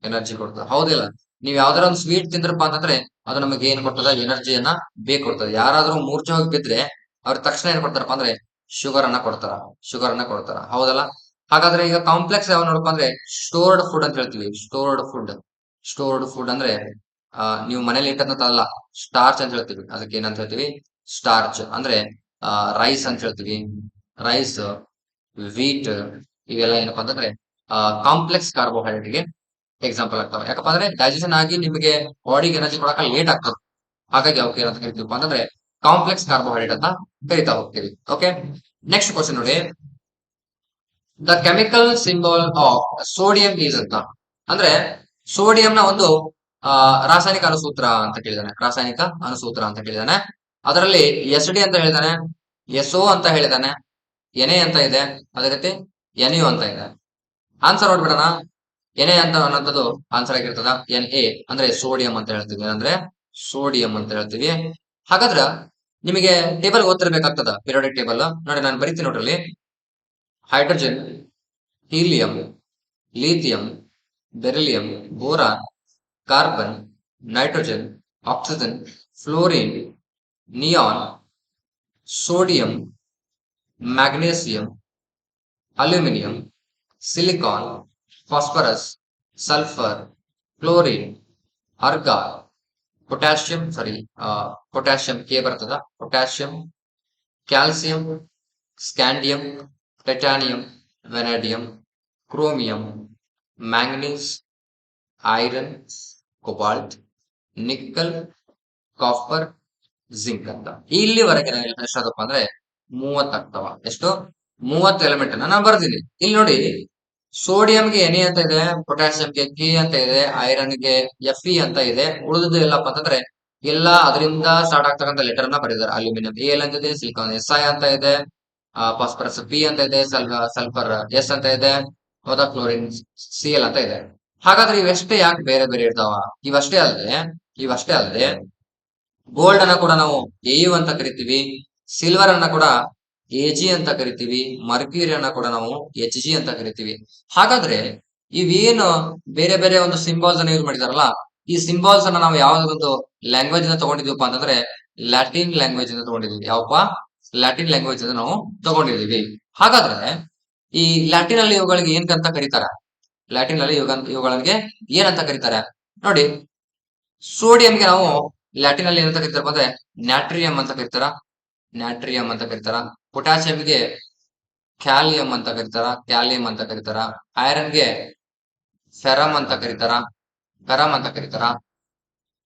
ಎನರ್ಜಿ ಕೊಡ್ತದ. ಹೌದಿಲ್ಲ? ನೀವ್ ಯಾವ್ದಾರ ಒಂದು ಸ್ವೀಟ್ ತಿಂದ್ರಪ್ಪ ಅಂತಂದ್ರೆ ಅದು ನಮಗೆ ಏನ್ ಕೊಡ್ತದ? ಎನರ್ಜಿಯನ್ನ ಬೇಗ ಕೊಡ್ತದೆ. ಯಾರಾದ್ರೂ ಮೂರ್ಛೆ ಹೋಗಿ ಬಿದ್ರೆ ಅವ್ರ ತಕ್ಷಣ ಏನ್ ಕೊಡ್ತಾರಪ್ಪ ಅಂದ್ರೆ ಶುಗರ್ ಅನ್ನ ಕೊಡ್ತಾರ. ಹೌದಲ್ಲ? ಹಾಗಾದ್ರೆ ಈಗ ಕಾಂಪ್ಲೆಕ್ಸ್ ಯಾವ ನೋಡಪ್ಪ ಅಂದ್ರೆ ಸ್ಟೋರ್ಡ್ ಫುಡ್ ಅಂತ ಹೇಳ್ತೀವಿ. ಸ್ಟೋರ್ಡ್ ಫುಡ್ ಅಂದ್ರೆ ನೀವು ಮನೇಲಿ ಇಟ್ಟಂತಲ್ಲ, ಸ್ಟಾರ್ಚ್ ಅಂತ ಹೇಳ್ತೀವಿ. ಅದಕ್ಕೆ ಏನಂತ ಹೇಳ್ತೀವಿ? ಸ್ಟಾರ್ಚ್. ಅಂದ್ರೆ ರೈಸ್ ಅಂತ ಹೇಳ್ತೀವಿ. ರೈಸ್, ವೀಟ್, ಇವೆಲ್ಲ ಏನಪ್ಪಾ ಅಂತಂದ್ರೆ ಕಾಂಪ್ಲೆಕ್ಸ್ ಕಾರ್ಬೋಹೈಡ್ರೇಟ್ ಗೆ ಎಕ್ಸಾಂಪಲ್ ಆಗ್ತವೆ. ಯಾಕಪ್ಪ ಅಂದ್ರೆ ಡೈಜೆಷನ್ ಆಗಿ ನಿಮಗೆ ಬಾಡಿಗೆ ಎನರ್ಜಿ ಕೊಡಕ ಲೇಟ್ ಆಗ್ತದೆ. ಹಾಗಾಗಿ ಅವಕ್ಕೆ ಏನಂತ ಕರಿತೀವಿ ಅಂತಂದ್ರೆ ಕಾಂಪ್ಲೆಕ್ಸ್ ಕಾರ್ಬೋಹೈಡ್ರೇಟ್ ಅಂತ ಕರಿತಾ ಹೋಗ್ತೀವಿ. ಓಕೆ, ನೆಕ್ಸ್ಟ್ ಕ್ವಶನ್ ನೋಡಿ. The chemical symbol of sodium is ಅಂತ. ಅಂದ್ರೆ ಸೋಡಿಯಂನ ಒಂದು ರಾಸಾಯನಿಕ ಅನುಸೂತ್ರ ಅಂತ ಕೇಳಿದಾನೆ. ಅದರಲ್ಲಿ SD ಅಂತ ಹೇಳಿದಾನೆ, SO ಅಂತ ಹೇಳಿದಾನೆ, Na ಅಂತ ಇದೆ, ಅದೇ ರೀತಿ NU ಅಂತ ಇದೆ. ಆನ್ಸರ್ ನೋಡ್ಬಿಡೋಣ. Na ಅಂತ ಅನ್ನೋದು ಆನ್ಸರ್ ಆಗಿರ್ತದ. Na ಅಂದ್ರೆ ಸೋಡಿಯಂ ಅಂತ ಹೇಳ್ತೀವಿ. ಹಾಗಾದ್ರ ನಿಮಗೆ ಟೇಬಲ್ ಓದ್ತಿರ್ಬೇಕಾಗ್ತದ, ಪಿರಿಯಾಡಿಕ್ ಟೇಬಲ್. ನೋಡಿ, ನಾನು ಬರೀತೀನಿ ನೋಡ್ರಲ್ಲಿ. Hydrogen, helium, lithium, beryllium, boron, carbon, nitrogen, oxygen, fluorine, neon, sodium, magnesium, aluminium, silicon, phosphorus, sulphur, chlorine, argon, potassium K ಬರ್ತದ, potassium, calcium, scandium, titanium, vanadium, chromium, manganese, iron, cobalt, nickel, copper, zinc ಅಂತ ಇಲ್ಲಿವರೆಗೆ ಎಷ್ಟಾದಪ್ಪ ಅಂದ್ರೆ 30 ಆಗ್ತಾವ. ಎಷ್ಟು? 30 element ಅನ್ನ ನಾನು ಬರ್ದಿನಿ. ಇಲ್ಲಿ ನೋಡಿ, ಸೋಡಿಯಂಗೆ ಎನಿ ಅಂತ ಇದೆ, ಪೊಟ್ಯಾಸಿಯಂಗೆ ಕೆ ಅಂತ ಇದೆ, ಐರನ್ಗೆ ಎಫ್ ಅಂತ ಇದೆ. ಉಳಿದು ಎಲ್ಲಪ್ಪ ಅಂತಂದ್ರೆ ಎಲ್ಲ ಅದರಿಂದ ಸ್ಟಾರ್ಟ್ ಆಗ್ತಕ್ಕಂಥ ಲೆಟರ್ ನ ಬರೆದಿದ್ದಾರೆ. ಅಲ್ಯೂಮಿನಿಯಂ ಎಲ್ ಅಂತ ಇದೆ, ಸಿಲಿಕಾನ್ ಎಸ್ ಐ ಅಂತ ಇದೆ, ಫಾಸ್ಫರಸ್ ಪಿ ಅಂತ ಇದೆ, ಸಲ್ಫರ್ ಎಸ್ ಅಂತ ಇದೆ, ಹೌದಾ, ಕ್ಲೋರಿನ್ ಸಿ ಎಲ್ ಅಂತ ಇದೆ. ಹಾಗಾದ್ರೆ ಇವೆಷ್ಟೇ ಯಾಕೆ ಬೇರೆ ಬೇರೆ ಇರ್ತಾವ? ಇವಷ್ಟೇ ಅಲ್ಲದೆ ಗೋಲ್ಡ್ ಅನ್ನ ಕೂಡ ನಾವು ಎಯು ಅಂತ ಕರಿತೀವಿ, ಸಿಲ್ವರ್ ಅನ್ನ ಕೂಡ ಎಜಿ ಅಂತ ಕರಿತೀವಿ, ಮರ್ಕ್ಯೂರಿ ಅನ್ನ ಕೂಡ ನಾವು ಎಚ್ ಜಿ ಅಂತ ಕರಿತೀವಿ. ಹಾಗಾದ್ರೆ ಇವೇನು ಬೇರೆ ಬೇರೆ ಒಂದು ಸಿಂಬಾಲ್ಸ್ ಅನ್ನ ಯೂಸ್ ಮಾಡಿದಾರಲ್ಲ, ಈ ಸಿಂಬಾಲ್ಸ್ ಅನ್ನ ನಾವು ಯಾವ್ದೊಂದು ಲ್ಯಾಂಗ್ವೇಜ್ ಅನ್ನ ತಗೊಂಡಿದ್ವಪ್ಪ ಅಂತಂದ್ರೆ ಲ್ಯಾಟಿನ್ ಲ್ಯಾಂಗ್ವೇಜ್ ಅನ್ನ ತಗೊಂಡಿದ್ವಿ. ಯಾವಪ್ಪ? ಲ್ಯಾಟಿನ್ ಲ್ಯಾಂಗ್ವೇಜ್ ಅನ್ನ ನಾವು ತಗೊಂಡಿದೀವಿ. ಹಾಗಾದ್ರೆ ಈ ಲ್ಯಾಟಿನ್ ಅಲ್ಲಿ ಇವುಗಳಿಗೆ ಏನಂತ ಕರೀತಾರೆ? ಲ್ಯಾಟಿನ್ ಅಲ್ಲಿ ಇವುಗಳಿಗೆ ಏನಂತ ಕರೀತಾರೆ ನೋಡಿ. ಸೋಡಿಯಂಗೆ ನಾವು ಲ್ಯಾಟಿನ್ ಅಲ್ಲಿ ಏನಂತ ಕರಿತಾರಪ್ಪ ಅಂದ್ರೆ ನ್ಯಾಟ್ರಿಯಂ ಅಂತ ಕರಿತಾರ. ಪೊಟ್ಯಾಸಿಯಂಗೆ ಕ್ಯಾಲಿಯಂ ಅಂತ ಕರಿತಾರ. ಐರನ್ಗೆ ಫೆರಮ್ ಅಂತ ಕರಿತಾರ.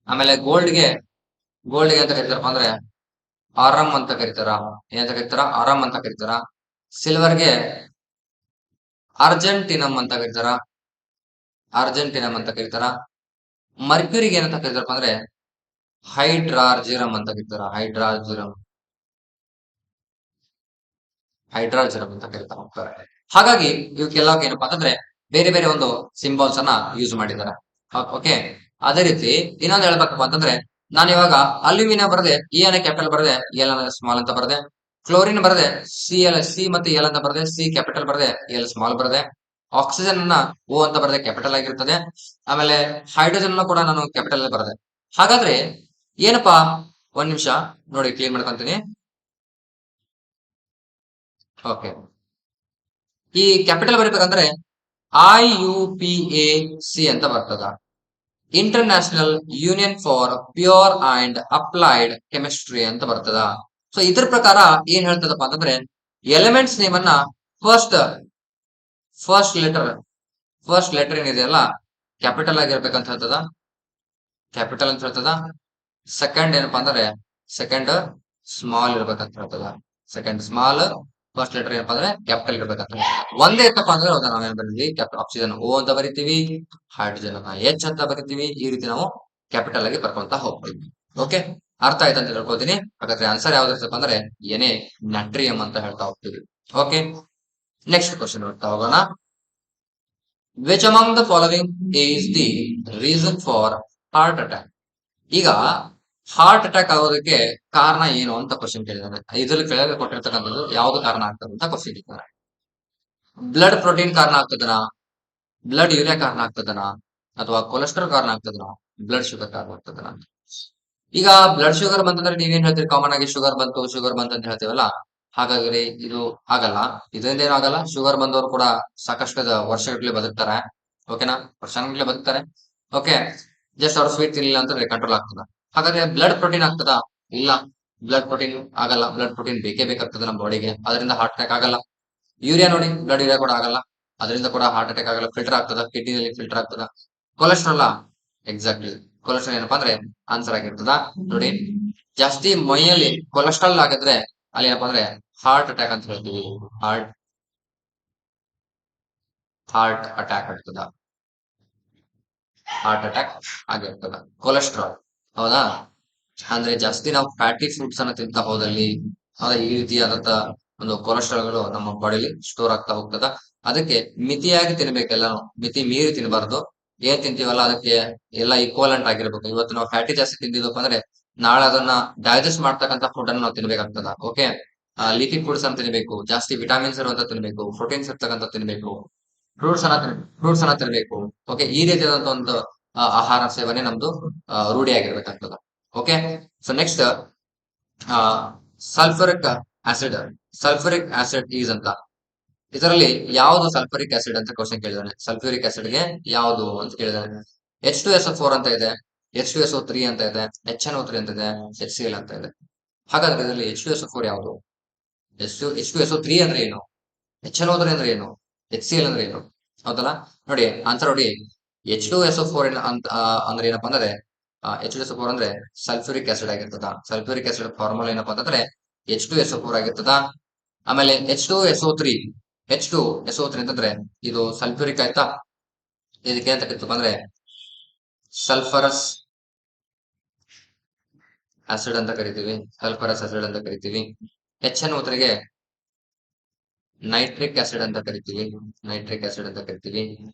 ಆಮೇಲೆ ಗೋಲ್ಡ್ಗೆ ಅಂತ ಕರಿತಾರಪ್ಪ ಅಂದ್ರೆ ಆರಮ್ ಅಂತ ಕರಿತಾರ. ಆರಮ್ ಅಂತ ಕರಿತಾರ. ಸಿಲ್ವರ್ಗೆ ಅರ್ಜೆಂಟಿನಮ್ ಅಂತ ಕರಿತಾರ. ಮರ್ಕ್ಯೂರಿಗೆ ಏನಂತ ಕರಿತಾರಪ್ಪ ಅಂದ್ರೆ ಹೈಡ್ರಾರ್ಜಿರಮ್ ಅಂತ ಕರಿತಾರ. ಹೈಡ್ರಾರ್ಜಿರಮ್ ಅಂತ ಕರಿತಾ ಹೋಗ್ತಾರೆ. ಹಾಗಾಗಿ ಇವಕ್ಕೆಲ್ಲ ಏನಪ್ಪಾ ಅಂತಂದ್ರೆ ಬೇರೆ ಬೇರೆ ಒಂದು ಸಿಂಬಾಲ್ಸ್ ಅನ್ನ ಯೂಸ್ ಮಾಡಿದ್ದಾರೆ. ಓಕೆ, ಅದೇ ರೀತಿ ಇನ್ನೊಂದು ಹೇಳ್ಬೇಕಪ್ಪ ಅಂತಂದ್ರೆ, ನಾನು ಇವಾಗ ಅಲ್ಯೂಮಿನಿಯಂ ಬರದೆ ಇ ಅನ್ನ ಕ್ಯಾಪಿಟಲ್ ಬರದೆ ಎಲ್ ಅನ್ನ ಸ್ಮಾಲ್ ಅಂತ ಬರದೆ, ಕ್ಲೋರಿನ್ ಬರದೆ ಸಿ ಮತ್ತೆ ಎಲ್ ಅಂತ ಬರದೆ, ಸಿ ಕ್ಯಾಪಿಟಲ್ ಬರದೆ ಎಲ್ ಸ್ಮಾಲ್ ಬರದೆ, ಆಕ್ಸಿಜನ್ ಅನ್ನ ಓ ಅಂತ ಬರದೆ ಕ್ಯಾಪಿಟಲ್ ಆಗಿರ್ತದೆ. ಆಮೇಲೆ ಹೈಡ್ರೋಜನ್ ಅನ್ನು ಕೂಡ ನಾನು ಕ್ಯಾಪಿಟಲ್ ಬರದೆ. ಹಾಗಾದ್ರೆ ಏನಪ್ಪಾ, ಒಂದ್ ನಿಮಿಷ ನೋಡಿ, ಕ್ಲೀನ್ ಮಾಡ್ಕೊಂತೀನಿ. ಓಕೆ, ಈ ಕ್ಯಾಪಿಟಲ್ ಬರೀಬೇಕಂದ್ರೆ IUPAC ಅಂತ ಬರ್ತದ, international union for pure and applied chemistry ಅಂತ ಬರ್ತದ. ಸೊ ಇದ್ರ ಪ್ರಕಾರ ಏನ್ ಹೇಳ್ತದಪ್ಪ ಅಂತಂದ್ರೆ, ಎಲಿಮೆಂಟ್ಸ್ ನೇಮ್ ಅನ್ನ ಫಸ್ಟ್ ಲೆಟರ್ ಏನಿದೆಯಲ್ಲ ಕ್ಯಾಪಿಟಲ್ ಆಗಿರ್ಬೇಕಂತ ಹೇಳ್ತದ. ಸೆಕೆಂಡ್ ಏನಪ್ಪಾ ಅಂದ್ರೆ ಸೆಕೆಂಡ್ ಸ್ಮಾಲ್ ಇರ್ಬೇಕಂತ ಹೇಳ್ತದ. ಸೆಕೆಂಡ್ ಸ್ಮಾಲ್, ಫಸ್ಟ್ ಲೆಟರ್ ಏನಪ್ಪಾ ಅಂದ್ರೆ ಕ್ಯಾಪಿಟಲ್ ಇರ್ಬೇಕಂತ. ಒಂದೇ ಇತ್ತಪ್ಪ ಅಂದ್ರೆ ನಾವೇನ್ ಬರೀತೀವಿ, ಆಕ್ಸಿಜನ್ ಓ ಅಂತ ಬರಿತೀವಿ, ಹೈಡ್ರೋಜನ್ ಎಚ್ ಅಂತ ಬರಿತೀವಿ. ಈ ರೀತಿ ನಾವು ಕ್ಯಾಪಿಟಲ್ ಆಗಿ ಬರ್ಕೊಂತ ಹೋಗ್ತೀವಿ. ಓಕೆ, ಅರ್ಥ ಆಯ್ತು ಅಂತ ಹೇಳ್ಕೊತೀನಿ. ಹಾಗಾದ್ರೆ ಆನ್ಸರ್ ಯಾವ್ದಿರ್ತಪ್ಪ ಅಂದ್ರೆ ಏನೇ ನಟ್ರಿಯಂ ಅಂತ ಹೇಳ್ತಾ ಹೋಗ್ತೀವಿ. ಓಕೆ, ನೆಕ್ಸ್ಟ್ ಕ್ವಶನ್ ನೋಡ್ತಾ ಹೋಗೋಣ. Which among the following is the reason for heart attack? ಈಗ ಹಾರ್ಟ್ ಅಟ್ಯಾಕ್ ಆಗೋದಕ್ಕೆ ಕಾರಣ ಏನು ಅಂತ ಕ್ವಶನ್ ಕೇಳಿದಾರೆ. ಇದ್ರಲ್ಲಿ ಕೆಳಗೆ ಕೊಟ್ಟಿರ್ತಕ್ಕಂಥದ್ದು ಯಾವ್ದು ಕಾರಣ ಆಗ್ತದೆ ಅಂತ ಕ್ವಶನ್ ಕೇಳಿದ್ದಾರೆ. ಬ್ಲಡ್ ಪ್ರೋಟೀನ್ ಕಾರಣ ಆಗ್ತದನ, ಬ್ಲಡ್ ಯೂರಿಯಾ ಕಾರಣ ಆಗ್ತದನ, ಅಥವಾ ಕೊಲೆಸ್ಟ್ರಾಲ್ ಕಾರಣ ಆಗ್ತದನ, ಬ್ಲಡ್ ಶುಗರ್ ಕಾರಣ ಆಗ್ತದನ? ಈಗ ಬ್ಲಡ್ ಶುಗರ್ ಬಂತಂದ್ರೆ ನೀವೇನ್ ಹೇಳ್ತೀರಿ, ಕಾಮನ್ ಆಗಿ ಶುಗರ್ ಬಂತು ಅಂತ ಹೇಳ್ತೀವಲ್ಲ. ಹಾಗಾದ್ರೆ ಇದು ಆಗಲ್ಲ, ಇದರಿಂದ ಏನೂ ಆಗಲ್ಲ. ಶುಗರ್ ಬಂದವರು ಕೂಡ ಸಾಕಷ್ಟು ವರ್ಷಗಟ್ಟಲೆ ಬದುಕ್ತಾರೆ. ಓಕೆನಾ, ವರ್ಷಗಟ್ಟಲೆ ಬದುಕ್ತಾರೆ. ಓಕೆ, ಜಸ್ಟ್ ಅವ್ರು ಸ್ವೀಟ್ ತಿನ್ಲಿಲ್ಲ ಅಂತಂದ್ರೆ ಕಂಟ್ರೋಲ್ ಆಗ್ತದ. ಹಾಗಾದ್ರೆ ಬ್ಲಡ್ ಪ್ರೋಟೀನ್ ಆಗ್ತದ? ಇಲ್ಲ, ಬ್ಲಡ್ ಪ್ರೋಟೀನ್ ಆಗಲ್ಲ. ಬ್ಲಡ್ ಪ್ರೋಟೀನ್ ಬೇಕೇ ಬೇಕಾಗ್ತದೆ ನಮ್ಮ ಬಾಡಿಗೆ, ಅದರಿಂದ ಹಾರ್ಟ್ ಅಟ್ಯಾಕ್ ಆಗಲ್ಲ. ಯೂರಿಯಾ ನೋಡಿ, ಬ್ಲಡ್ ಯೂರಿಯಾ ಕೂಡ ಆಗಲ್ಲ, ಅದರಿಂದ ಕೂಡ ಹಾರ್ಟ್ ಅಟ್ಯಾಕ್ ಆಗಲ್ಲ. ಫಿಲ್ಟರ್ ಆಗ್ತದ, ಕಿಡ್ನಿಯಲ್ಲಿ ಫಿಲ್ಟರ್ ಆಗ್ತದ. ಕೊಲೆಸ್ಟ್ರಾಲ್, ಎಕ್ಸಾಕ್ಟ್ಲಿ, ಕೊಲೆಸ್ಟ್ರಾಲ್ ಏನಪ್ಪಾ ಅಂದ್ರೆ ಆನ್ಸರ್ ಆಗಿರ್ತದ. ನೋಡಿ, ಜಾಸ್ತಿ ಮೈಯಲ್ಲಿ ಕೊಲೆಸ್ಟ್ರಾಲ್ ಆಗಿದ್ರೆ ಅಲ್ಲಿ ಏನಪ್ಪಾ ಅಂದ್ರೆ ಹಾರ್ಟ್ ಅಟ್ಯಾಕ್ ಅಂತ ಹೇಳ್ತೀವಿ. ಹಾರ್ಟ್ ಅಟ್ಯಾಕ್ ಆಗ್ತದ, ಹಾರ್ಟ್ ಅಟ್ಯಾಕ್ ಆಗಿರ್ತದ ಕೊಲೆಸ್ಟ್ರಾಲ್. ಹೌದಾ? ಅಂದ್ರೆ ಜಾಸ್ತಿ ನಾವು ಫ್ಯಾಟಿ ಫುಡ್ಸ್ ಅನ್ನ ತಿಂತಾ ಹೋದಲ್ಲಿ ಈ ರೀತಿಯಾದಂತ ಒಂದು ಕೊಲೆಸ್ಟ್ರಾಲ್ಗಳು ನಮ್ಮ ಬಾಡಿಲಿ ಸ್ಟೋರ್ ಆಗ್ತಾ ಹೋಗ್ತದ. ಅದಕ್ಕೆ ಮಿತಿಯಾಗಿ ತಿನ್ಬೇಕೆಲ್ಲಾನು, ಮಿತಿ ಮೀರಿ ತಿನ್ಬಾರ್ದು. ಏನ್ ತಿಂತೀವಲ್ಲ ಅದಕ್ಕೆ ಎಲ್ಲ ಈಕ್ವಲೆಂಟ್ ಆಗಿರ್ಬೇಕು. ಇವತ್ತು ನಾವು ಫ್ಯಾಟಿ ಜಾಸ್ತಿ ತಿಂದಿದ್ವಪ್ಪ ಅಂದ್ರೆ ನಾಳೆ ಅದನ್ನ ಡೈಜೆಸ್ಟ್ ಮಾಡ್ತಕ್ಕಂಥ ಫುಡ್ ಅನ್ನು ನಾವು ತಿನ್ಬೇಕಾಗ್ತದ. ಓಕೆ, ಲೀಫಿ ಫುಡ್ಸ್ ಅನ್ನ ತಿನ್ಬೇಕು, ಜಾಸ್ತಿ ವಿಟಾಮಿನ್ಸ್ ಇರುವಂತ ತಿನ್ಬೇಕು, ಪ್ರೋಟೀನ್ಸ್ ಇರ್ತಕ್ಕಂಥ ತಿನ್ಬೇಕು, ಫ್ರೂಟ್ಸ್ ಅನ್ನ ತಿನ್ಬೇಕು. ಓಕೆ, ಈ ರೀತಿಯಾದಂತ ಒಂದು ಆಹಾರ ಸೇವನೆ ನಮ್ದು ರೂಢಿಯಾಗಿರ್ಬೇಕಾಗ್ತದ. Okay, so next sulphuric acid is ಅಂತ, ಇದರಲ್ಲಿ ಯಾವುದು ಸಲ್ಫರಿಕ್ ಆಸಿಡ್ ಅಂತ ಕ್ವಶನ್ ಕೇಳಿದಾನೆ. ಸಲ್ಫ್ಯೂರಿಕ್ ಆಸಿಡ್ ಗೆ ಯಾವುದು ಅಂತ ಕೇಳಿದಾನೆ. H2SO4 ಅಂತ ಇದೆ, H2SO3 ಅಂತ ಇದೆ, HNO3 ಅಂತ ಇದೆ, HCl ಅಂತ ಇದೆ. ಹಾಗಾದ್ರೆ ಇದರಲ್ಲಿ H2SO4 ಯಾವುದು? H2SO3 ಅಂದ್ರೆ ಏನು? HNO3 ಅಂದ್ರೆ ಏನು? HCl ಅಂದ್ರೆ ಏನು? ಹೌದಲ್ಲ. ನೋಡಿ ಆನ್ಸರ್ ನೋಡಿ, H2SO4 ಅಂತ ಅಂದ್ರೆ ಏನಪ್ಪಾ ಅಂದ್ರೆ H2SO4 ಅಂದ್ರೆ ಸಲ್ಫ್ಯೂರಿಕ್ ಆಸಿಡ್ ಆಗಿರ್ತದ. ಸಲ್ಫ್ಯೂರಿಕ್ ಆಸಿಡ್ ಫಾರ್ಮುಲಾ ಏನಪ್ಪಾ ಅಂತಂದ್ರೆ H2SO4 ಆಗಿರ್ತದ. ಆಮೇಲೆ H2SO3 H2SO3 ಅಂತಂದ್ರೆ ಇದು ಸಲ್ಫ್ಯೂರಿಕ್ ಆಯ್ತಾ. ಇದಕ್ಕೆ ಅಂತ ಕರಿತೀವಿ ಅಂದ್ರೆ ಸಲ್ಫರಸ್ ಆಸಿಡ್ ಅಂತ ಕರಿತೀವಿ. ಸಲ್ಫರಸ್ ಆಸಿಡ್ ಅಂತ ಕರಿತೀವಿ. HNO3ಗೆ ನೈಟ್ರಿಕ್ ಆಸಿಡ್ ಅಂತ ಕರಿತೀವಿ. ನೈಟ್ರಿಕ್ ಆಸಿಡ್ ಅಂತ ಕರಿತೀವಿ.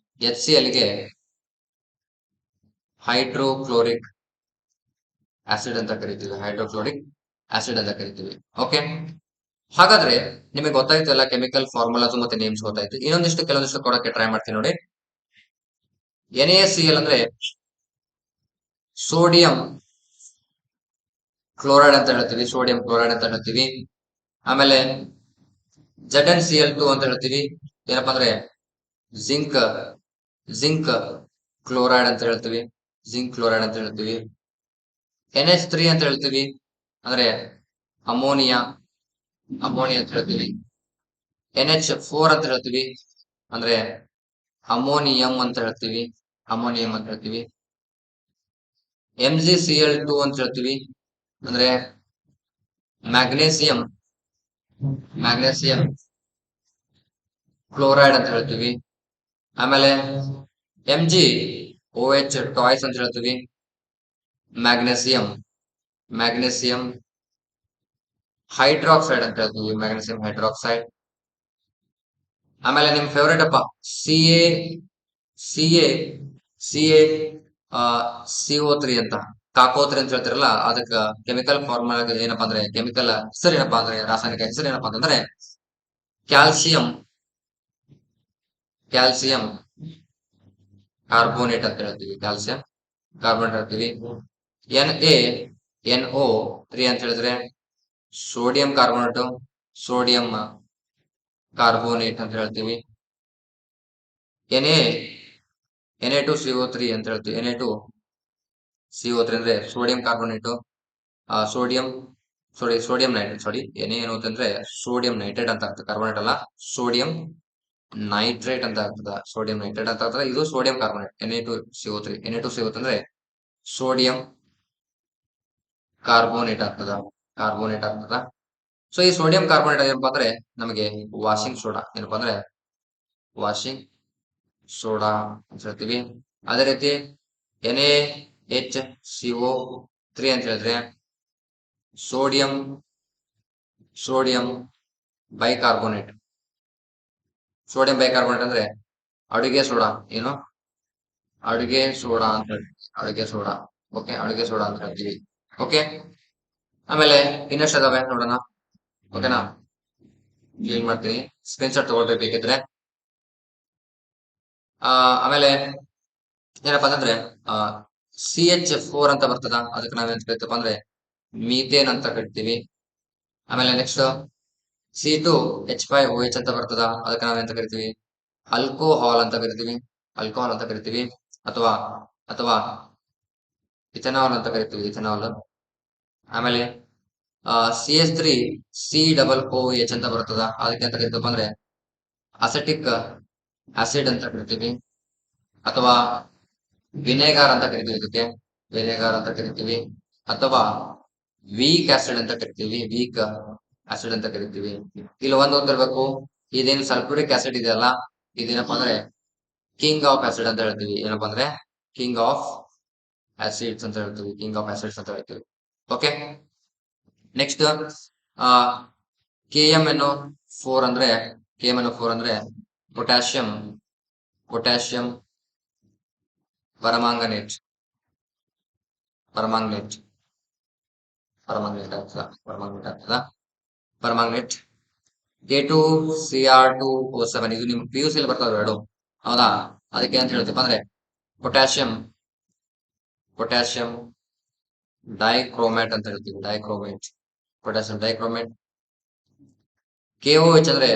HClಗೆ ಹೈಡ್ರೋಕ್ಲೋರಿಕ್ ಆಸಿಡ್ ಅಂತ ಕರಿತೀವಿ. ಹೈಡ್ರೋಕ್ಲೋರಿಕ್ ಆಸಿಡ್ ಅಂತ ಕರಿತೀವಿ. ಓಕೆ, ಹಾಗಾದ್ರೆ ನಿಮಗೆ ಗೊತ್ತಾಯ್ತು ಎಲ್ಲ ಕೆಮಿಕಲ್ ಫಾರ್ಮುಲಾಸ್ ಮತ್ತೆ ನೇಮ್ಸ್ ಗೊತ್ತಾಯ್ತು. ಇನ್ನೊಂದಿಷ್ಟು ಕೆಲವೊಂದಿಷ್ಟು ಕೊಡಕ್ಕೆ ಟ್ರೈ ಮಾಡ್ತೀನಿ ನೋಡಿ. NaCl ಅಂದ್ರೆ ಸೋಡಿಯಂ ಕ್ಲೋರೈಡ್ ಅಂತ ಹೇಳ್ತೀವಿ. ಸೋಡಿಯಂ ಕ್ಲೋರೈಡ್ ಅಂತ ಹೇಳ್ತೀವಿ. ಆಮೇಲೆ ZnCl2 ಅಂತ ಹೇಳ್ತೀವಿ. ಏನಪ್ಪಾ ಅಂದ್ರೆ ಜಿಂಕ್ ಜಿಂಕ್ ಕ್ಲೋರೈಡ್ ಅಂತ ಹೇಳ್ತೀವಿ. ಜಿಂಕ್ ಕ್ಲೋರೈಡ್ ಅಂತ ಹೇಳ್ತೀವಿ. NH3 ಅಂತ ಹೇಳ್ತೀವಿ, ಅಂದ್ರೆ ಅಮೋನಿಯಾ ಅಮೋನಿಯಾ ಅಂತ ಹೇಳ್ತೀವಿ. NH4 ಅಂತ ಹೇಳ್ತೀವಿ, ಅಂದ್ರೆ ಅಮೋನಿಯಂ ಅಂತ ಹೇಳ್ತೀವಿ. ಅಮೋನಿಯಂ ಅಂತ ಹೇಳ್ತೀವಿ. MgCl2 ಅಂತ ಹೇಳ್ತೀವಿ, ಅಂದ್ರೆ ಮ್ಯಾಗ್ನೇಸಿಯಂ ಮ್ಯಾಗ್ನೇಸಿಯಂ ಕ್ಲೋರೈಡ್ ಅಂತ ಹೇಳ್ತೀವಿ. ಆಮೇಲೆ MgOH ಟಾಯ್ಸ್ ಅಂತ ಹೇಳ್ತೀವಿ. ಮ್ಯಾಗ್ನೇಸಿಯಂ ಮ್ಯಾಗ್ನೇಸಿಯಂ ಹೈಡ್ರಾಕ್ಸೈಡ್ ಅಂತ ಹೇಳ್ತೀವಿ. Magnesium hydroxide. ಆಮೇಲೆ ನಿಮ್ ಫೇವರೇಟ್ ಅಪ್ಪ C A C A C A CO3 ಅಂತ ಕಾಕೋತ್ರಿ ಅಂತ ಹೇಳ್ತಿರಲ್ಲ, ಅದಕ್ಕ ಕೆಮಿಕಲ್ ಫಾರ್ಮುಲಾ ಏನಪ್ಪಾ ಅಂದ್ರೆ ಕೆಮಿಕಲ್ ಹೆಸರು ಏನಪ್ಪಾ ಅಂದ್ರೆ ರಾಸಾಯನಿಕ ಹೆಸರು ಏನಪ್ಪಾ ಅಂತಂದ್ರೆ ಕ್ಯಾಲ್ಸಿಯಂ ಕ್ಯಾಲ್ಸಿಯಂ ಕಾರ್ಬೋನೇಟ್ ಅಂತ ಹೇಳ್ತೀವಿ. ಕ್ಯಾಲ್ಸಿಯಂ ಕಾರ್ಬೋನೇಟ್ ಹೇಳ್ತೀವಿ. NaNO3 ಅಂತ ಹೇಳಿದ್ರೆ ಸೋಡಿಯಂ ಕಾರ್ಬೋನೇಟ್ ಸೋಡಿಯಂ ಕಾರ್ಬೋನೇಟ್ ಅಂತ ಹೇಳ್ತೀವಿ. Na2CO3 ಅಂತ ಹೇಳ್ತೀವಿ. Na2CO3 ಅಂದ್ರೆ sodium carbonate sodium sodium nitrate. Na ಏನು ಅಂತಂದ್ರೆ ಸೋಡಿಯಂ ನೈಟ್ರೇಟ್ ಅಂತ ಆಗ್ತದೆ, ಕಾರ್ಬೋನೇಟ್ ಅಲ್ಲ. ಸೋಡಿಯಂ ನೈಟ್ರೇಟ್ ಅಂತ ಆಗ್ತದ. ಸೋಡಿಯಂ ನೈಟ್ರೇಟ್ ಅಂತ ಆಗ್ತದ. ಇದು ಸೋಡಿಯಂ ಕಾರ್ಬೋನೇಟ್ Na2CO3. Na2CO3 ಅಂದ್ರೆ ಸೋಡಿಯಂ ಕಾರ್ಬೋನೇಟ್ ಆಗ್ತದ. ಕಾರ್ಬೋನೇಟ್ ಆಗ್ತದ. ಸೊ ಈ ಸೋಡಿಯಂ ಕಾರ್ಬೋನೇಟ್ ಏನಪ್ಪಾ ಅಂದ್ರೆ ನಮಗೆ ವಾಷಿಂಗ್ ಸೋಡಾ ಏನಪ್ಪಾ ಅಂದ್ರೆ ವಾಷಿಂಗ್ ಸೋಡಾ ಅಂತ ಹೇಳ್ತೀವಿ. ಅದೇ ರೀತಿ NaHCO3 ಅಂತ ಹೇಳಿದ್ರೆ sodium sodium bicarbonate. Sodium bicarbonate ಅಂದ್ರೆ ಅಡುಗೆ ಸೋಡಾ. ಏನು ಅಡುಗೆ ಸೋಡಾ ಅಂತ ಹೇಳ್ತೀವಿ. ಅಡುಗೆ ಸೋಡಾ. ಓಕೆ, ಅಡುಗೆ ಸೋಡಾ ಅಂತ ಹೇಳ್ತೀವಿ. ಓಕೆ, ಆಮೇಲೆ ಇನ್ನಷ್ಟು ಅದಾವೆ ನೋಡೋಣ. ಓಕೆನಾ, ಕ್ಲೀನ್ ಮಾಡ್ತೀನಿ. ಸ್ಕ್ರೀನ್ ಶಾಟ್ ತಗೊಳ್ಬೇಕಿದ್ರೆ. ಆಮೇಲೆ ಏನಪ್ಪಾ ಅಂತಂದ್ರೆ CH4 ಅಂತ ಬರ್ತದ. ಅದಕ್ಕೆ ನಾವೇನ್ ಕರಿತೀವಪ್ಪ ಅಂದ್ರೆ ಮೀಥೇನ್ ಅಂತ ಕರಿತೀವಿ. ಆಮೇಲೆ ನೆಕ್ಸ್ಟ್ C2H5OH ಅಂತ ಬರ್ತದ. ಅದಕ್ಕೆ ನಾವೇಂತ ಕರಿತೀವಿ ಆಲ್ಕೋಹಾಲ್ ಅಂತ ಕರಿತೀವಿ. ಆಲ್ಕೋಹಾಲ್ ಅಂತ ಕರಿತೀವಿ. ಅಥವಾ ಅಥವಾ ಇಥೆನಾಲ್ ಅಂತ ಕರಿತೀವಿ. ಇಥೆನಾಲ್. ಆಮೇಲೆ CH3COOH ಅಂತ ಬರ್ತದ. ಅದಕ್ಕೆ ಅಂತ ಕರಿತೀವಪ್ಪ ಅಂದ್ರೆ ಅಸೆಟಿಕ್ ಆಸಿಡ್ ಅಂತ ಕರಿತೀವಿ. ಅಥವಾ ವಿನೆಗಾರ್ ಅಂತ ಕರಿತೀವಿ. ಇದಕ್ಕೆ ವಿನೆಗಾರ್ ಅಂತ ಕರಿತೀವಿ. ಅಥವಾ ವೀಕ್ ಆಸಿಡ್ ಅಂತ ಕರಿತೀವಿ. ವೀಕ್ ಆಸಿಡ್ ಅಂತ ಕರಿತೀವಿ. ಇಲ್ಲಿ ಒಂದು ಗೊತ್ತಿರ್ಬೇಕು, ಇದೇನು ಸಲ್ಫ್ಯೂರಿಕ್ ಆಸಿಡ್ ಇದೆಯಲ್ಲ, ಇದೇನಪ್ಪ ಅಂದ್ರೆ ಕಿಂಗ್ ಆಫ್ ಆಸಿಡ್ ಅಂತ ಹೇಳ್ತೀವಿ. ಏನಪ್ಪಾ ಅಂದ್ರೆ ಕಿಂಗ್ ಆಫ್ ಆಸಿಡ್ಸ್ ಅಂತ ಹೇಳ್ತೀವಿ. ಕಿಂಗ್ ಆಫ್ ಆಸಿಡ್ಸ್ ಅಂತ ಹೇಳ್ತೀವಿ. ಓಕೆ, ನೆಕ್ಸ್ಟ್ KMNO4 ಅಂದ್ರೆ KMNO4 ಅಂದ್ರೆ ಪೊಟ್ಯಾಷಿಯಂ ಪೊಟ್ಯಾಷಿಯಂ ಪರಮಾಂಗನೇಟ್ ಪರಮಾಂಗನೇಟ್ ಪರಮಾಂಗನೇಟ್ ಆಗ್ತದ. ಪರಮಾಂಗನೇಟ್ ಆಗ್ತದ. ಪರಮಾಂಗನೇಟ್. K2Cr2O7 ಇದು ನಿಮ್ PUC ಅಲ್ಲಿ ಬರ್ತಾವ ಎರಡು, ಹೌದಾ. ಅದಕ್ಕೆ ಅಂತ ಹೇಳ್ತೀವಿ ಅಂದ್ರೆ ಪೊಟ್ಯಾಷಿಯಂ ಪೊಟ್ಯಾಷಿಯಂ ಡೈಕ್ರೋಮೇಟ್ ಅಂತ ಹೇಳ್ತೀವಿ. Dichromate potassium dichromate. KOH ಅಂದ್ರೆ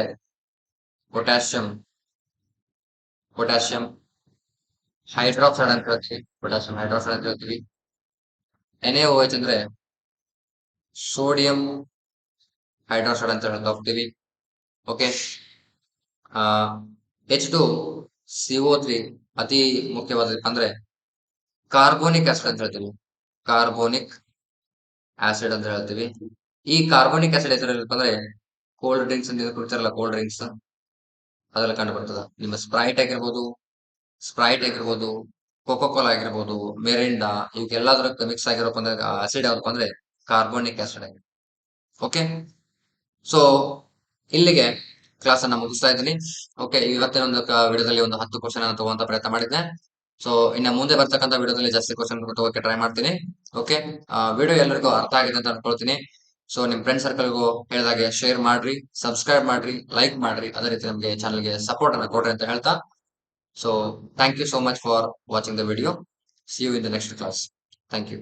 ಪೊಟ್ಯಾಷಿಯಂ ಪೊಟ್ಯಾಷಿಯಂ ಹೈಡ್ರಾಕ್ಸೈಡ್ ಅಂತ ಹೇಳ್ತೀವಿ. ಪೊಟ್ಯಾಷಿಯಂ ಹೈಡ್ರಾಕ್ಸೈಡ್ ಅಂತ ಹೇಳ್ತೀವಿ. NaOH ಅಂದ್ರೆ ಸೋಡಿಯಂ ಹೈಡ್ರಾಕ್ಸೈಡ್ ಅಂತ ಹೇಳ್ತಾ ಹೋಗ್ತೀವಿ. ಓಕೆ, H2 CO3 ಅತಿ ಮುಖ್ಯವಾದ ಅಂದ್ರೆ ಕಾರ್ಬೋನಿಕ್ ಆಸಿಡ್ ಅಂತ ಹೇಳ್ತೀವಿ. ಕಾರ್ಬೋನಿಕ್ ಆಸಿಡ್ ಅಂತ ಹೇಳ್ತೀವಿ. ಈ ಕಾರ್ಬೋನಿಕ್ ಆಸಿಡ್ ಎದ್ರಲ್ಲಿರುತ್ತೆ ಅಂದ್ರೆ ಕೋಲ್ಡ್ ಡ್ರಿಂಕ್ಸ್ ನೀವು ಕುಡಿತಾರಲ್ಲ, ಕೋಲ್ಡ್ ಡ್ರಿಂಕ್ಸ್ ಅದ್ರಲ್ಲಿ ಕಂಡು ಬರ್ತದ. ನಿಮ್ಮ ಸ್ಪ್ರೈಟ್ ಆಗಿರ್ಬೋದು, ಕೋಕೋ ಕೋಲಾ ಆಗಿರ್ಬೋದು, ಮೆರಿಂಡಾ ಇವಕ್ಕೆಲ್ಲದರ ಮಿಕ್ಸ್ ಆಗಿರೋಪ್ಪ ಅಂದ್ರೆ ಆಸಿಡ್ ಯಾವ್ದಪ್ಪ ಅಂದ್ರೆ ಕಾರ್ಬೋನಿಕ್ ಆಸಿಡ್ ಆಗಿದೆ. ಓಕೆ, ಸೊ ಇಲ್ಲಿಗೆ ಕ್ಲಾಸ್ ಅನ್ನ ಮುಗಿಸ್ತಾ ಇದ್ದೀನಿ. ಓಕೆ, ಇವತ್ತಿನ ಒಂದು ವಿಡಿಯೋದಲ್ಲಿ ಒಂದು 10 ಕ್ವಶನ್ ಅನ್ನು ತಗುವಂತ ಪ್ರಯತ್ನ ಮಾಡಿದ್ದೆ. ಸೊ ಇನ್ನ ಮುಂದೆ ಬರ್ತಕ್ಕಂಥ ವಿಡಿಯೋದಲ್ಲಿ ಜಾಸ್ತಿ ಕ್ವಶನ್ ತಗೋಕೆ ಟ್ರೈ ಮಾಡ್ತೀನಿ. ಓಕೆ, ವಿಡಿಯೋ ಎಲ್ಲರಿಗೂ ಅರ್ಥ ಆಗಿದೆ ಅಂತ ಅನ್ಕೊಳ್ತೀನಿ. ಸೊ ನಿಮ್ ಫ್ರೆಂಡ್ ಸರ್ಕಲ್ಗೂ ಹೇಳಿದಾಗೆ ಶೇರ್ ಮಾಡ್ರಿ, ಸಬ್ಸ್ಕ್ರೈಬ್ ಮಾಡ್ರಿ, ಲೈಕ್ ಮಾಡ್ರಿ, ಅದೇ ರೀತಿ ನಮಗೆ ಚಾನಲ್ಗೆ ಸಪೋರ್ಟ್ ಅನ್ನ ಕೊಡ್ರಿ ಅಂತ ಹೇಳ್ತಾ, so thank you so much for watching the video. See you in the next class. Thank you.